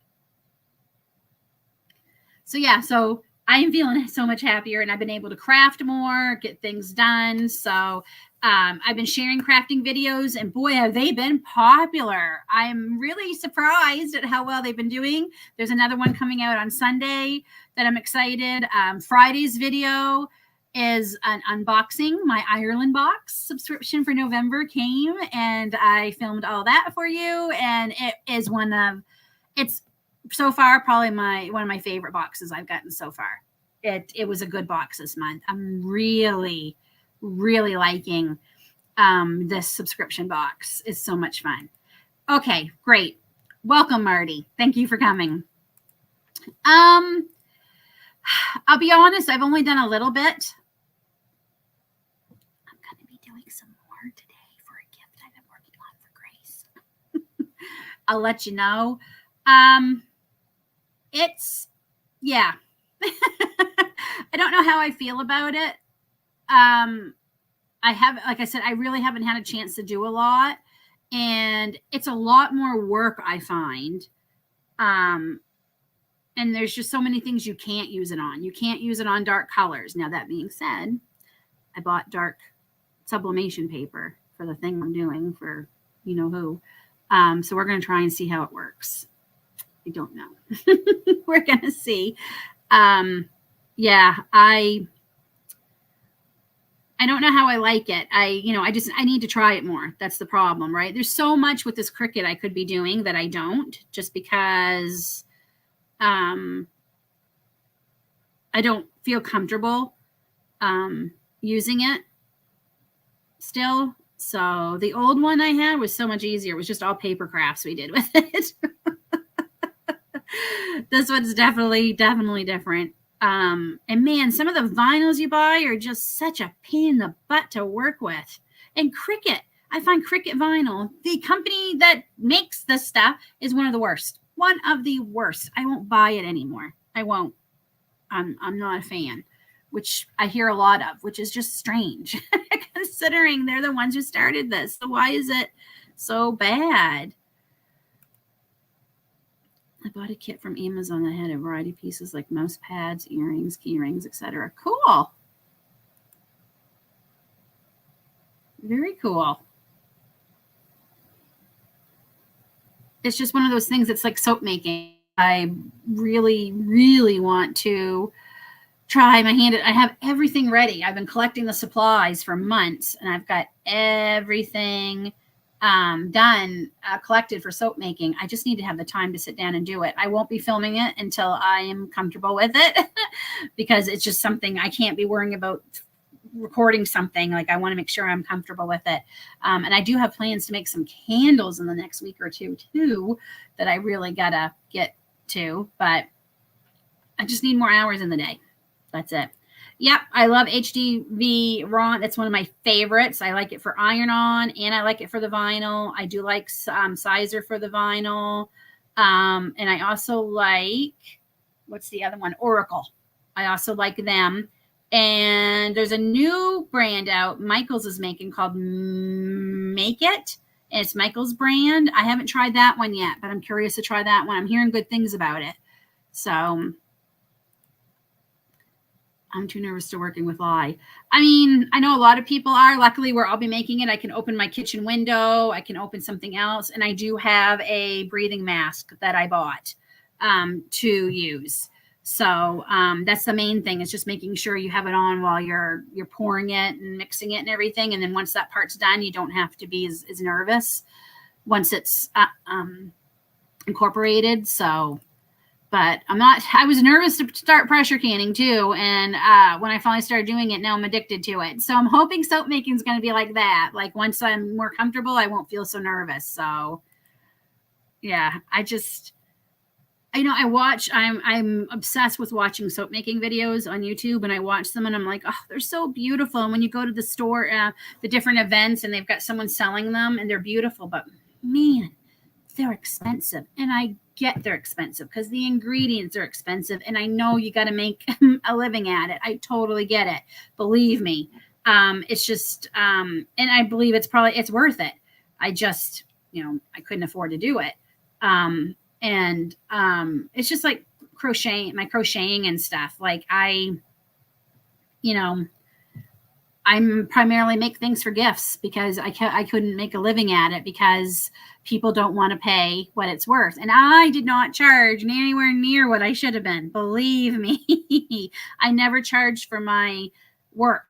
So yeah, so I am feeling so much happier, and I've been able to craft more, get things done. So I've been sharing crafting videos, and boy, have they been popular. I'm really surprised at how well they've been doing. There's another one coming out on Sunday that I'm excited. Friday's video is an unboxing. My Ireland box subscription for November came, and I filmed all that for you. And it is it's so far probably one of my favorite boxes I've gotten so far. It was a good box this month. I'm really liking this subscription box. It's so much fun. Okay, great. Welcome, Marty. Thank you for coming. I'll be honest, I've only done a little bit. I'm going to be doing some more today for a gift I've been working on for Grace. I'll let you know. Yeah. I don't know how I feel about it. Like I said, I really haven't had a chance to do a lot, and it's a lot more work, I find. And there's just so many things you can't use it on. You can't use it on dark colors. Now, that being said, I bought dark sublimation paper for the thing I'm doing for you know who. So we're going to try and see how it works. I don't know. We're going to see. Yeah, I don't know how I like it. I need to try it more. That's the problem, right? There's so much with this Cricut I could be doing that I don't, just because I don't feel comfortable using it still. So the old one I had was so much easier. It was just all paper crafts we did with it. This one's definitely different. And man, some of the vinyls you buy are just such a pain in the butt to work with. And Cricut, I find Cricut vinyl, the company that makes this stuff, is one of the worst. One of the worst. I won't buy it anymore. I won't. I'm not a fan, which I hear a lot of, which is just strange considering they're the ones who started this. So why is it so bad? I bought a kit from Amazon that had a variety of pieces like mouse pads, earrings, key rings, etc. Cool. Very cool. It's just one of those things that's like soap making. I really, really want to try my hand. I have everything ready. I've been collecting the supplies for months, and I've got everything done, collected for soap making. I just need to have the time to sit down and do it. I won't be filming it until I am comfortable with it because it's just something I can't be worrying about recording something. Like, I want to make sure I'm comfortable with it. And I do have plans to make some candles in the next week or two too, that I really gotta get to, but I just need more hours in the day. That's it. Yep, I love HDV Raw. That's one of my favorites. I like it for iron-on, and I like it for the vinyl. I do like Sizer for the vinyl. And I also like, what's the other one? Oracle. I also like them. And there's a new brand out Michaels is making called Make It. And it's Michaels brand. I haven't tried that one yet, but I'm curious to try that one. I'm hearing good things about it. So I'm too nervous to working with lye. I mean, I know a lot of people are. Luckily, where I'll be making it, I can open my kitchen window. I can open something else. And I do have a breathing mask that I bought to use. So that's the main thing. It's just making sure you have it on while you're pouring it and mixing it and everything. And then once that part's done, you don't have to be as nervous once it's incorporated. So, but I was nervous to start pressure canning too. And when I finally started doing it, now I'm addicted to it. So I'm hoping soap making is going to be like that. Like, once I'm more comfortable, I won't feel so nervous. So yeah, I'm obsessed with watching soap making videos on YouTube, and I watch them and I'm like, oh, they're so beautiful. And when you go to the store, the different events, and they've got someone selling them and they're beautiful, but man, they're expensive. And I get they're expensive because the ingredients are expensive, and I know you got to make a living at it. I totally get it. Believe me. It's just, and I believe it's worth it. I just, I couldn't afford to do it. And it's just like crocheting and stuff. Like, I'm primarily make things for gifts because I couldn't make a living at it because people don't want to pay what it's worth. And I did not charge anywhere near what I should have been. Believe me, I never charged for my work.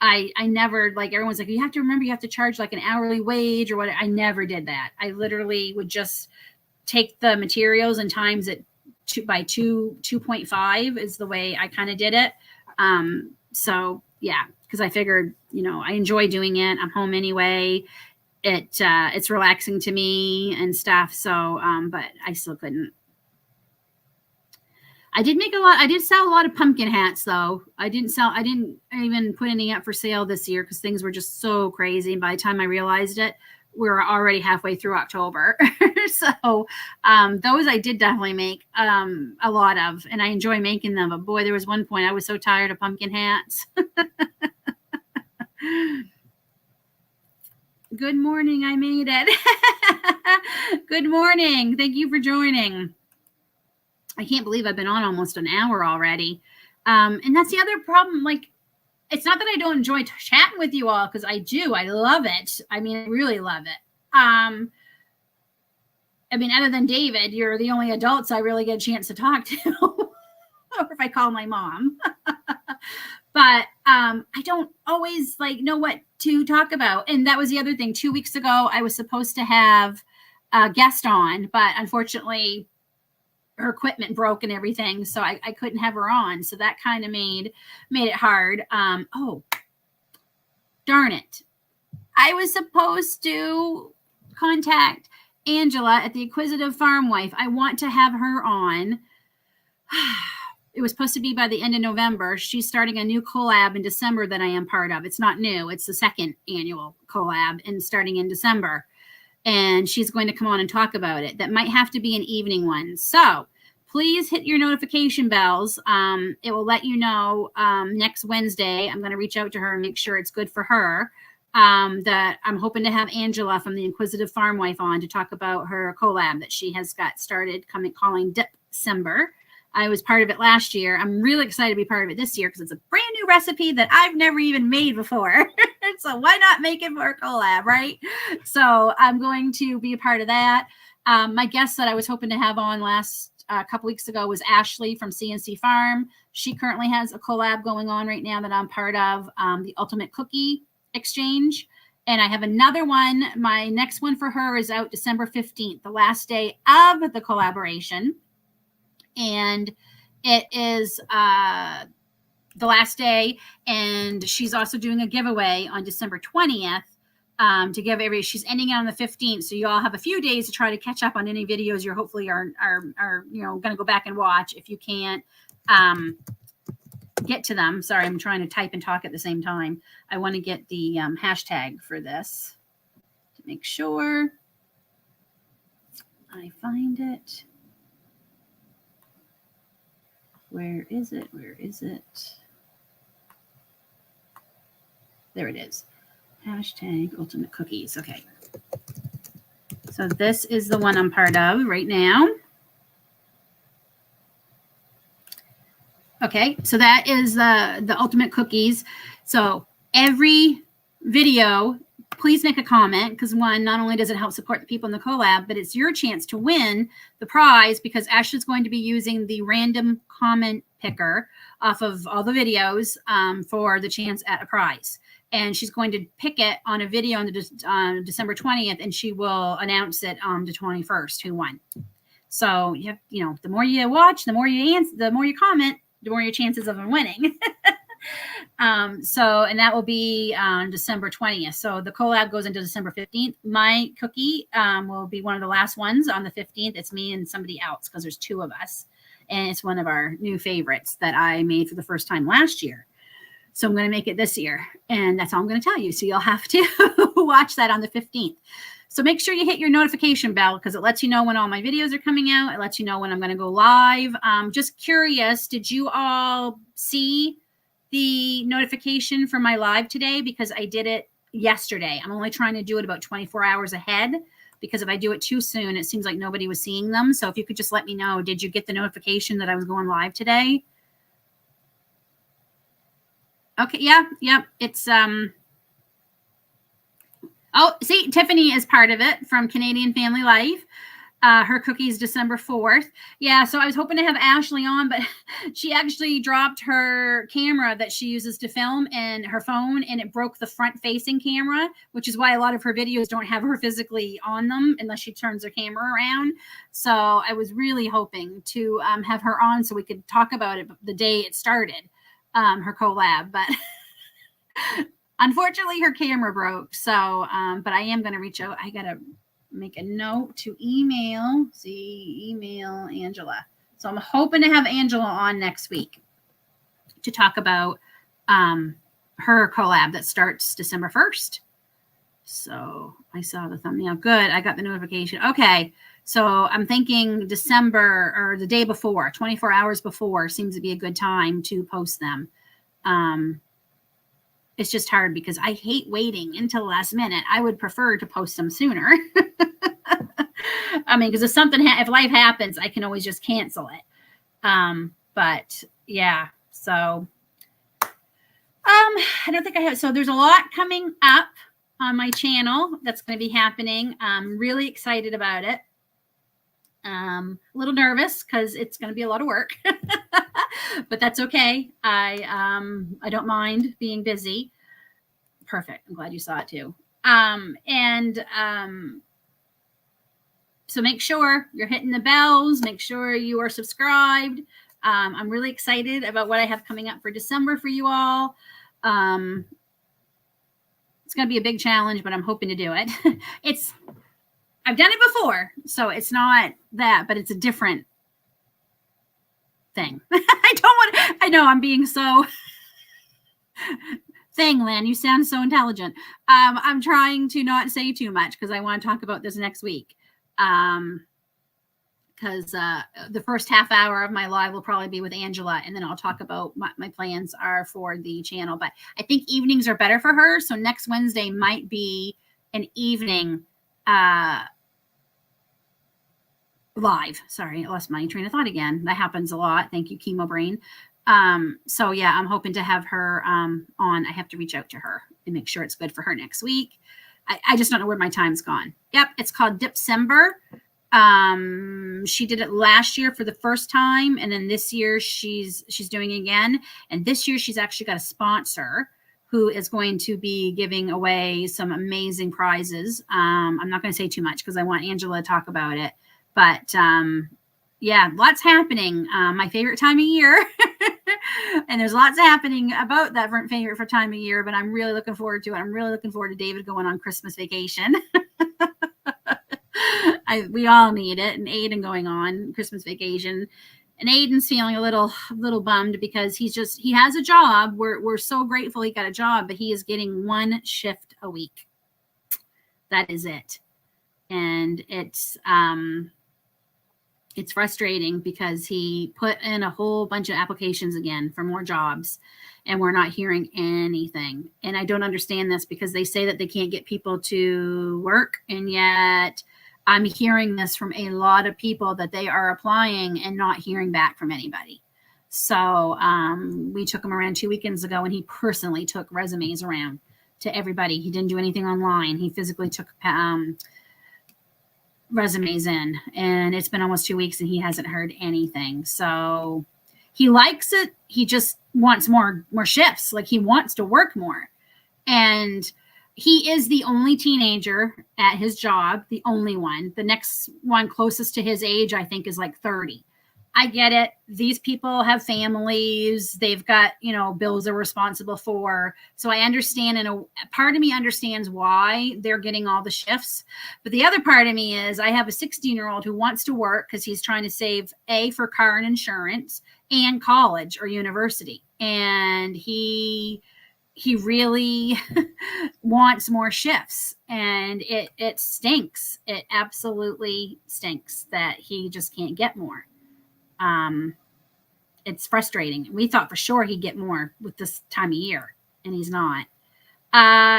I never, like, everyone's like, you have to remember, you have to charge like an hourly wage or what. I never did that. I literally would just take the materials and times it by 2.5 is the way I kind of did it. So yeah, because I figured, I enjoy doing it. I'm home anyway. It's relaxing to me and stuff. So, but I still couldn't. I did sell a lot of pumpkin hats though. I didn't even put any up for sale this year because things were just so crazy. And by the time I realized it, we were already halfway through October. So those I did definitely make a lot of, and I enjoy making them. But boy, there was one point I was so tired of pumpkin hats. Good morning. I made it. Good morning. Thank you for joining. I can't believe I've been on almost an hour already. And that's the other problem. Like, it's not that I don't enjoy chatting with you all, because I do. I love it. I mean, I really love it. I mean, other than David, you're the only adults I really get a chance to talk to, or if I call my mom. But I don't always like know what to talk about. And that was the other thing. 2 weeks ago, I was supposed to have a guest on, but unfortunately, her equipment broke and everything, so I couldn't have her on. So that kind of made it hard. Oh, darn it. I was supposed to contact Angela at the Inquisitive Farm Wife. I want to have her on. It was supposed to be by the end of November. She's starting a new collab in December that I am part of. It's not new. It's the second annual collab and starting in December. And she's going to come on and talk about it. That might have to be an evening one. So please hit your notification bells. It will let you know next Wednesday. I'm going to reach out to her and make sure it's good for her. That I'm hoping to have Angela from the Inquisitive Farm Wife on to talk about her collab that she has got started calling Dipcember. I was part of it last year. I'm really excited to be part of it this year because it's a brand new recipe that I've never even made before. So why not make it for a collab, right? So I'm going to be a part of that. My guest that I was hoping to have on a couple weeks ago was Ashley from CNC Farm. She currently has a collab going on right now that I'm part of, the Ultimate Cookie Exchange. And I have another one. My next one for her is out December 15th, the last day of the collaboration. And it is the last day. And she's also doing a giveaway on December 20th to give everybody. She's ending it on the 15th. So you all have a few days to try to catch up on any videos you're hopefully are going to go back and watch. If you can't get to them. Sorry, I'm trying to type and talk at the same time. I want to get the hashtag for this to make sure I find it. Where is it? Where is it? There it is. Hashtag Ultimate Cookies. Okay. So this is the one I'm part of right now. Okay. So that is the Ultimate Cookies. So every video, please make a comment, because one, not only does it help support the people in the collab, but it's your chance to win the prize, because Ashley's going to be using the random comment picker off of all the videos for the chance at a prize. And she's going to pick it on a video on December 20th, and she will announce it on the 21st who won. So you have, the more you watch, the more you answer, the more you comment, the more your chances of winning. And that will be on December 20th. So the collab goes into December 15th. My cookie will be one of the last ones on the 15th. It's me and somebody else, because there's two of us. And it's one of our new favorites that I made for the first time last year. So I'm going to make it this year. And that's all I'm going to tell you. So you'll have to watch that on the 15th. So make sure you hit your notification bell, because it lets you know when all my videos are coming out. It lets you know when I'm going to go live. Just curious, did you all see the notification for my live today? Because I did it yesterday. I'm only trying to do it about 24 hours ahead, because if I do it too soon, it seems like nobody was seeing them. So if you could just let me know, did you get the notification that I was going live today? Okay. Yeah. It's, oh, see, Tiffany is part of it from Canadian Family Life. Her cookie's December 4th. Yeah, so I was hoping to have Ashley on, but she actually dropped her camera that she uses to film and her phone, and it broke the front-facing camera, which is why a lot of her videos don't have her physically on them unless she turns her camera around. So I was really hoping to have her on so we could talk about it the day it started, her collab. But unfortunately, her camera broke. So, but I am going to reach out. I got to make a note to email Angela. So I'm hoping to have Angela on next week to talk about her collab that starts December 1st. So I saw the thumbnail. Good. I got the notification. Okay. So I'm thinking December, or the day before, 24 hours before, seems to be a good time to post them. It's just hard because I hate waiting until the last minute. I would prefer to post them sooner. I mean, because if life happens, I can always just cancel it. But yeah, so I don't think I have. So there's a lot coming up on my channel that's going to be happening. I'm really excited about it. A little nervous because it's going to be a lot of work, but that's okay. I don't mind being busy. Perfect. I'm glad you saw it too. So make sure you're hitting the bells. Make sure you are subscribed. I'm really excited about what I have coming up for December for you all. It's going to be a big challenge, but I'm hoping to do it. I've done it before, so it's not that, but it's a different thing. I know I'm being so Lynn, you sound so intelligent. I'm trying to not say too much because I want to talk about this next week. Because the first half hour of my live will probably be with Angela, and then I'll talk about my plans are for the channel. But I think evenings are better for her, so next Wednesday might be an evening live. Sorry, I lost my train of thought again. That happens a lot. Thank you, Chemo Brain. So yeah, I'm hoping to have her on. I have to reach out to her and make sure it's good for her next week. I just don't know where my time's gone. Yep, it's called Dipcember. She did it last year for the first time, and then this year she's doing it again. And this year she's actually got a sponsor who is going to be giving away some amazing prizes. I'm not going to say too much because I want Angela to talk about it. But yeah, lots happening. My favorite time of year. And there's lots happening about that favorite for time of year, but I'm really looking forward to it. I'm really looking forward to David going on Christmas vacation. We all need it. And Aiden going on Christmas vacation. And Aiden's feeling a little bummed because he has a job. We're so grateful he got a job, but he is getting one shift a week. That is it. And it's frustrating because he put in a whole bunch of applications again for more jobs, and we're not hearing anything. And I don't understand this because they say that they can't get people to work, and yet I'm hearing this from a lot of people that they are applying and not hearing back from anybody. So we took him around 2 weekends ago, and he personally took resumes around to everybody. He didn't do anything online. He physically took resumes in, and it's been almost 2 weeks and he hasn't heard anything. So he likes it. He just wants more shifts. Like, he wants to work more. And he is the only teenager at his job, the only one. The next one closest to his age, I think, is like 30. I get it. These people have families. They've got, bills they're responsible for. So I understand, and a part of me understands why they're getting all the shifts. But the other part of me is I have a 16-year-old who wants to work because he's trying to save for car and insurance and college or university. And he really wants more shifts, and it stinks. It absolutely stinks that he just can't get more. It's frustrating. We thought for sure he'd get more with this time of year, and he's not.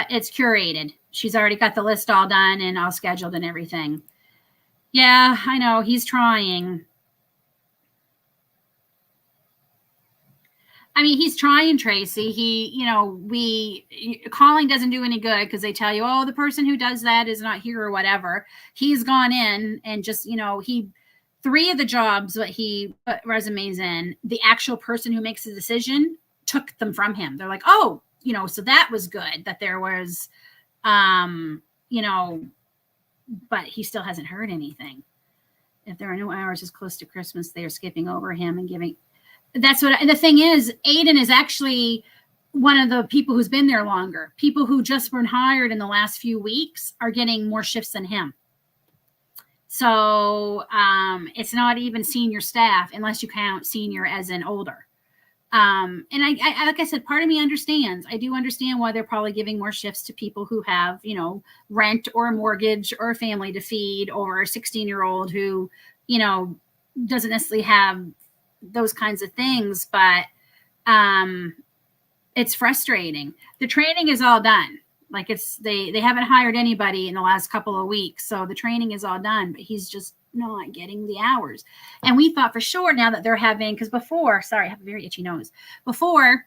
It's curated. She's already got the list all done and all scheduled and everything. Yeah, I know. He's trying. I mean, he's trying, Tracy. Calling doesn't do any good because they tell you, oh, the person who does that is not here or whatever. He's gone in and just, 3 of the jobs that he put resumes in, the actual person who makes the decision took them from him. They're like, oh, so that was good that there was, but he still hasn't heard anything. If there are no hours as close to Christmas, they are skipping over him and giving. That's what the thing is. Aiden is actually one of the people who's been there longer. People who just were hired in the last few weeks are getting more shifts than him. So it's not even senior staff unless you count senior as in older. And I like I said, part of me understands. I do understand why they're probably giving more shifts to people who have, rent or a mortgage or a family to feed, or a 16-year-old who, doesn't necessarily have those kinds of things. But it's frustrating. The training is all done. Like, they haven't hired anybody in the last couple of weeks. So the training is all done, but he's just not getting the hours. And we thought for sure now that they're having, because before, sorry, I have a very itchy nose. Before,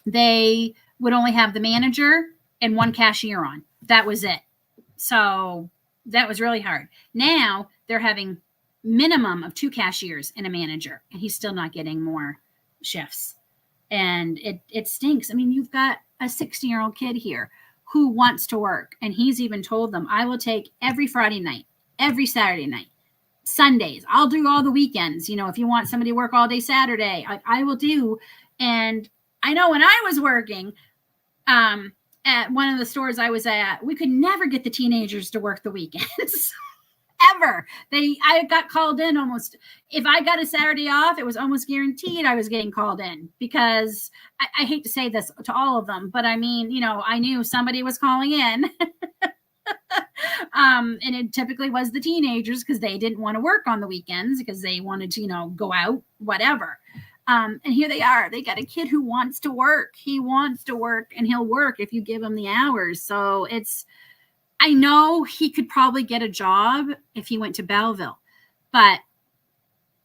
they would only have the manager and one cashier on. That was it. So that was really hard. Now they're having minimum of 2 cashiers and a manager, and he's still not getting more shifts. And it stinks. I mean, you've got a 16-year-old kid here who wants to work, and he's even told them, I will take every Friday night, every Saturday night, Sundays. I'll do all the weekends. You know, if you want somebody to work all day Saturday, I will do. And I know when I was working at one of the stores I was at, we could never get the teenagers to work the weekends. Ever. I got called in almost, if I got a Saturday off, it was almost guaranteed I was getting called in, because I hate to say this to all of them, but I mean, you know, I knew somebody was calling in. And it typically was the teenagers, because they didn't want to work on the weekends, because they wanted to, you know, go out, whatever. And here they are. They got a kid who wants to work. He wants to work, and he'll work if you give him the hours. So I know he could probably get a job if he went to Belleville, but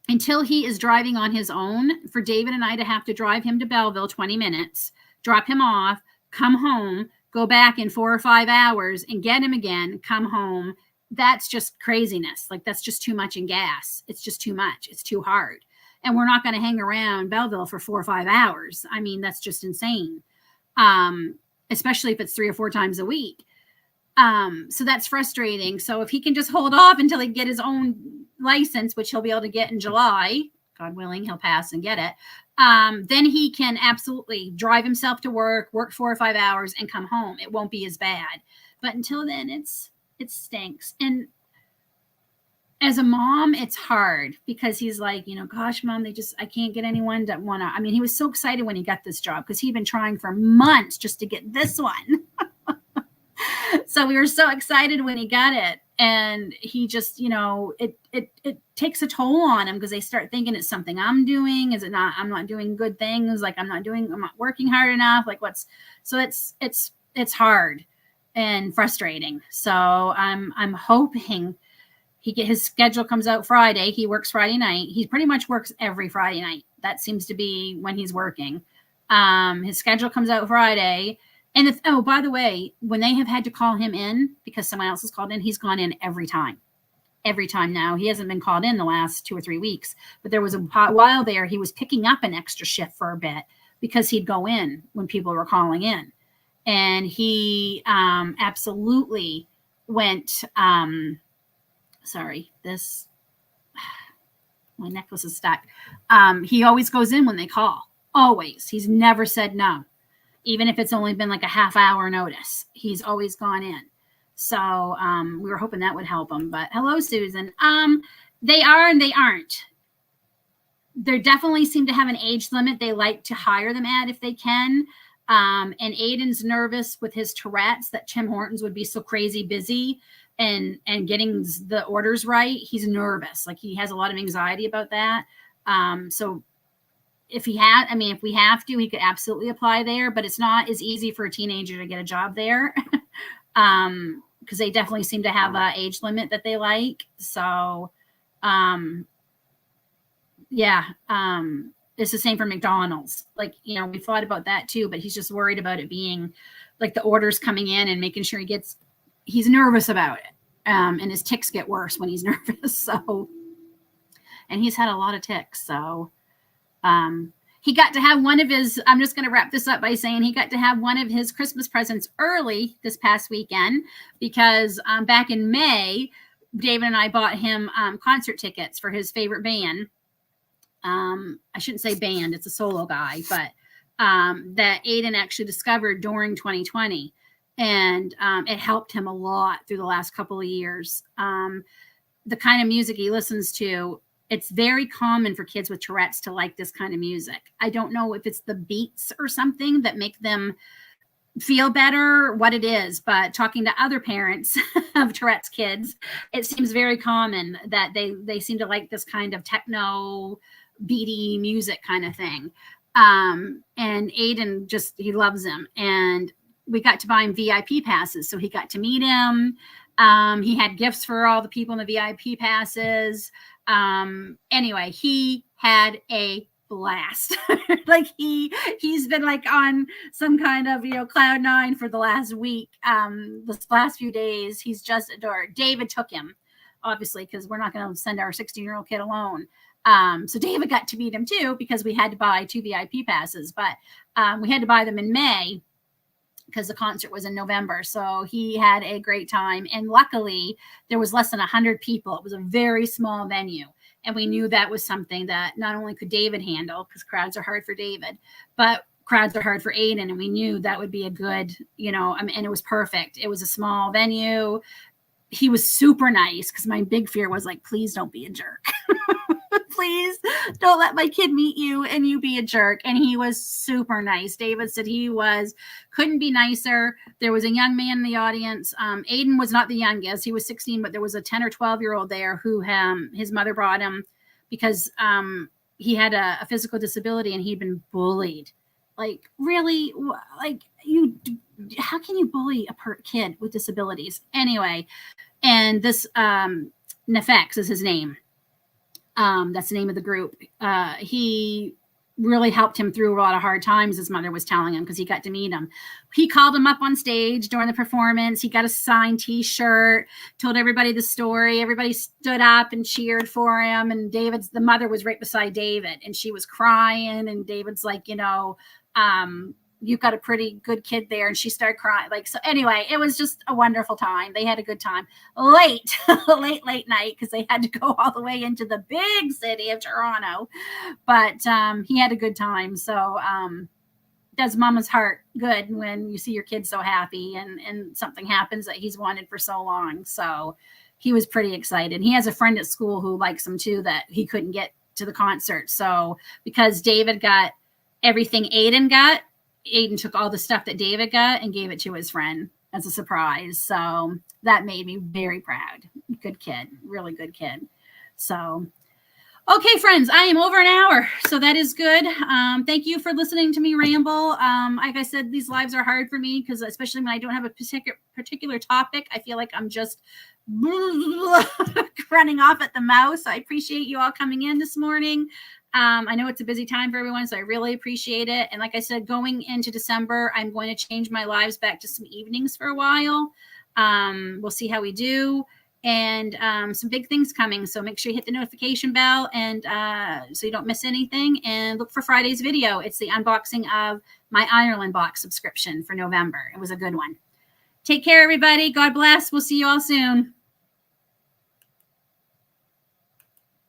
until he is driving on his own, for David and I to have to drive him to Belleville 20 minutes, drop him off, come home, go back in 4 or 5 hours and get him again, come home, that's just craziness. Like, that's just too much in gas. It's just too much. It's too hard. And we're not going to hang around Belleville for 4 or 5 hours. I mean, that's just insane. Especially if it's 3 or 4 times a week. So that's frustrating. So if he can just hold off until he get his own license, which he'll be able to get in July, God willing, he'll pass and get it. Then he can absolutely drive himself to work 4 or 5 hours and come home. It won't be as bad. But until then, it stinks. And as a mom, it's hard, because he's like, you know, gosh, Mom, I can't get anyone that want to. I mean, he was so excited when he got this job, because he'd been trying for months just to get this one. So we were so excited when he got it, and he just, you know, it takes a toll on him, because they start thinking it's something I'm doing. Is it not? I'm not doing good things. Like, I'm not working hard enough. Like, it's hard and frustrating. So I'm hoping his schedule comes out Friday. He works Friday night. He pretty much works every Friday night. That seems to be when he's working. His schedule comes out Friday. And by the way, when they have had to call him in because someone else has called in, he's gone in every time. Every time now. He hasn't been called in the last 2 or 3 weeks. But there was a while there he was picking up an extra shift for a bit, because he'd go in when people were calling in. And he absolutely went, my necklace is stuck. He always goes in when they call. Always. He's never said no. Even if it's only been like a half hour notice, he's always gone in. So we were hoping that would help him. But hello, Susan. They are and they aren't. They definitely seem to have an age limit they like to hire them at if they can. And Aiden's nervous with his Tourette's that Tim Hortons would be so crazy busy and getting the orders right. He's nervous. Like, he has a lot of anxiety about that. So if we have to, he could absolutely apply there, but it's not as easy for a teenager to get a job there. Because they definitely seem to have an age limit that they like. So, it's the same for McDonald's. Like, you know, we thought about that too, but he's just worried about it being like the orders coming in and making sure he's nervous about it. And his tics get worse when he's nervous. So, and he's had a lot of tics. So, he got to have one of his, I'm just going to wrap this up by saying he got to have one of his Christmas presents early this past weekend, because back in May, David and I bought him concert tickets for his favorite band. I shouldn't say band, it's a solo guy, but that Aiden actually discovered during 2020. And it helped him a lot through the last couple of years. The kind of music he listens to, it's very common for kids with Tourette's to like this kind of music. I don't know if it's the beats or something that make them feel better, what it is, but talking to other parents of Tourette's kids, it seems very common that they seem to like this kind of techno, beaty music kind of thing. And Aiden he loves him. And we got to buy him VIP passes. So he got to meet him. He had gifts for all the people in the VIP passes. Anyway, he had a blast. Like he's been like on some kind of cloud nine for the last week. This last few days, he's just adored. David took him, obviously, because we're not going to send our 16-year-old kid alone. So David got to meet him too, because we had to buy 2 VIP passes, but we had to buy them in May because the concert was in November. So he had a great time. And luckily, there was less than 100 people. It was a very small venue. And we knew that was something that not only could David handle, because crowds are hard for David, but crowds are hard for Aiden. And we knew that would be a good, and it was perfect. It was a small venue. He was super nice, because my big fear was like, please don't be a jerk. Please don't let my kid meet you and you be a jerk. And he was super nice. David said he couldn't be nicer. There was a young man in the audience. Aiden was not the youngest. He was 16, but there was a 10 or 12-year-old there who his mother brought him because he had a physical disability and he'd been bullied. Like, really? Like, how can you bully a kid with disabilities? Anyway, and this Nefex is his name. That's the name of the group. He really helped him through a lot of hard times, his mother was telling him, because he got to meet him. He called him up on stage during the performance. He got a signed T-shirt, told everybody the story. Everybody stood up and cheered for him. And the mother was right beside David, and she was crying. And David's like, you've got a pretty good kid there. And she started crying. So anyway, it was just a wonderful time. They had a good time. Late night, because they had to go all the way into the big city of Toronto. But he had a good time. So does mama's heart good when you see your kid so happy and something happens that he's wanted for so long. So he was pretty excited. He has a friend at school who likes him too, that he couldn't get to the concert. So because David got everything Aiden took all the stuff that David got and gave it to his friend as a surprise. So that made me very proud. Good kid, really good kid. So, okay, friends, I am over an hour. So that is good. Thank you for listening to me ramble. Like I said, these lives are hard for me because especially when I don't have a particular topic, I feel like I'm just running off at the mouth. So I appreciate you all coming in this morning. I know it's a busy time for everyone, so I really appreciate it. And like I said, going into December, I'm going to change my lives back to some evenings for a while. We'll see how we do. And some big things coming. So make sure you hit the notification bell and so you don't miss anything. And look for Friday's video. It's the unboxing of my Ireland box subscription for November. It was a good one. Take care, everybody. God bless. We'll see you all soon.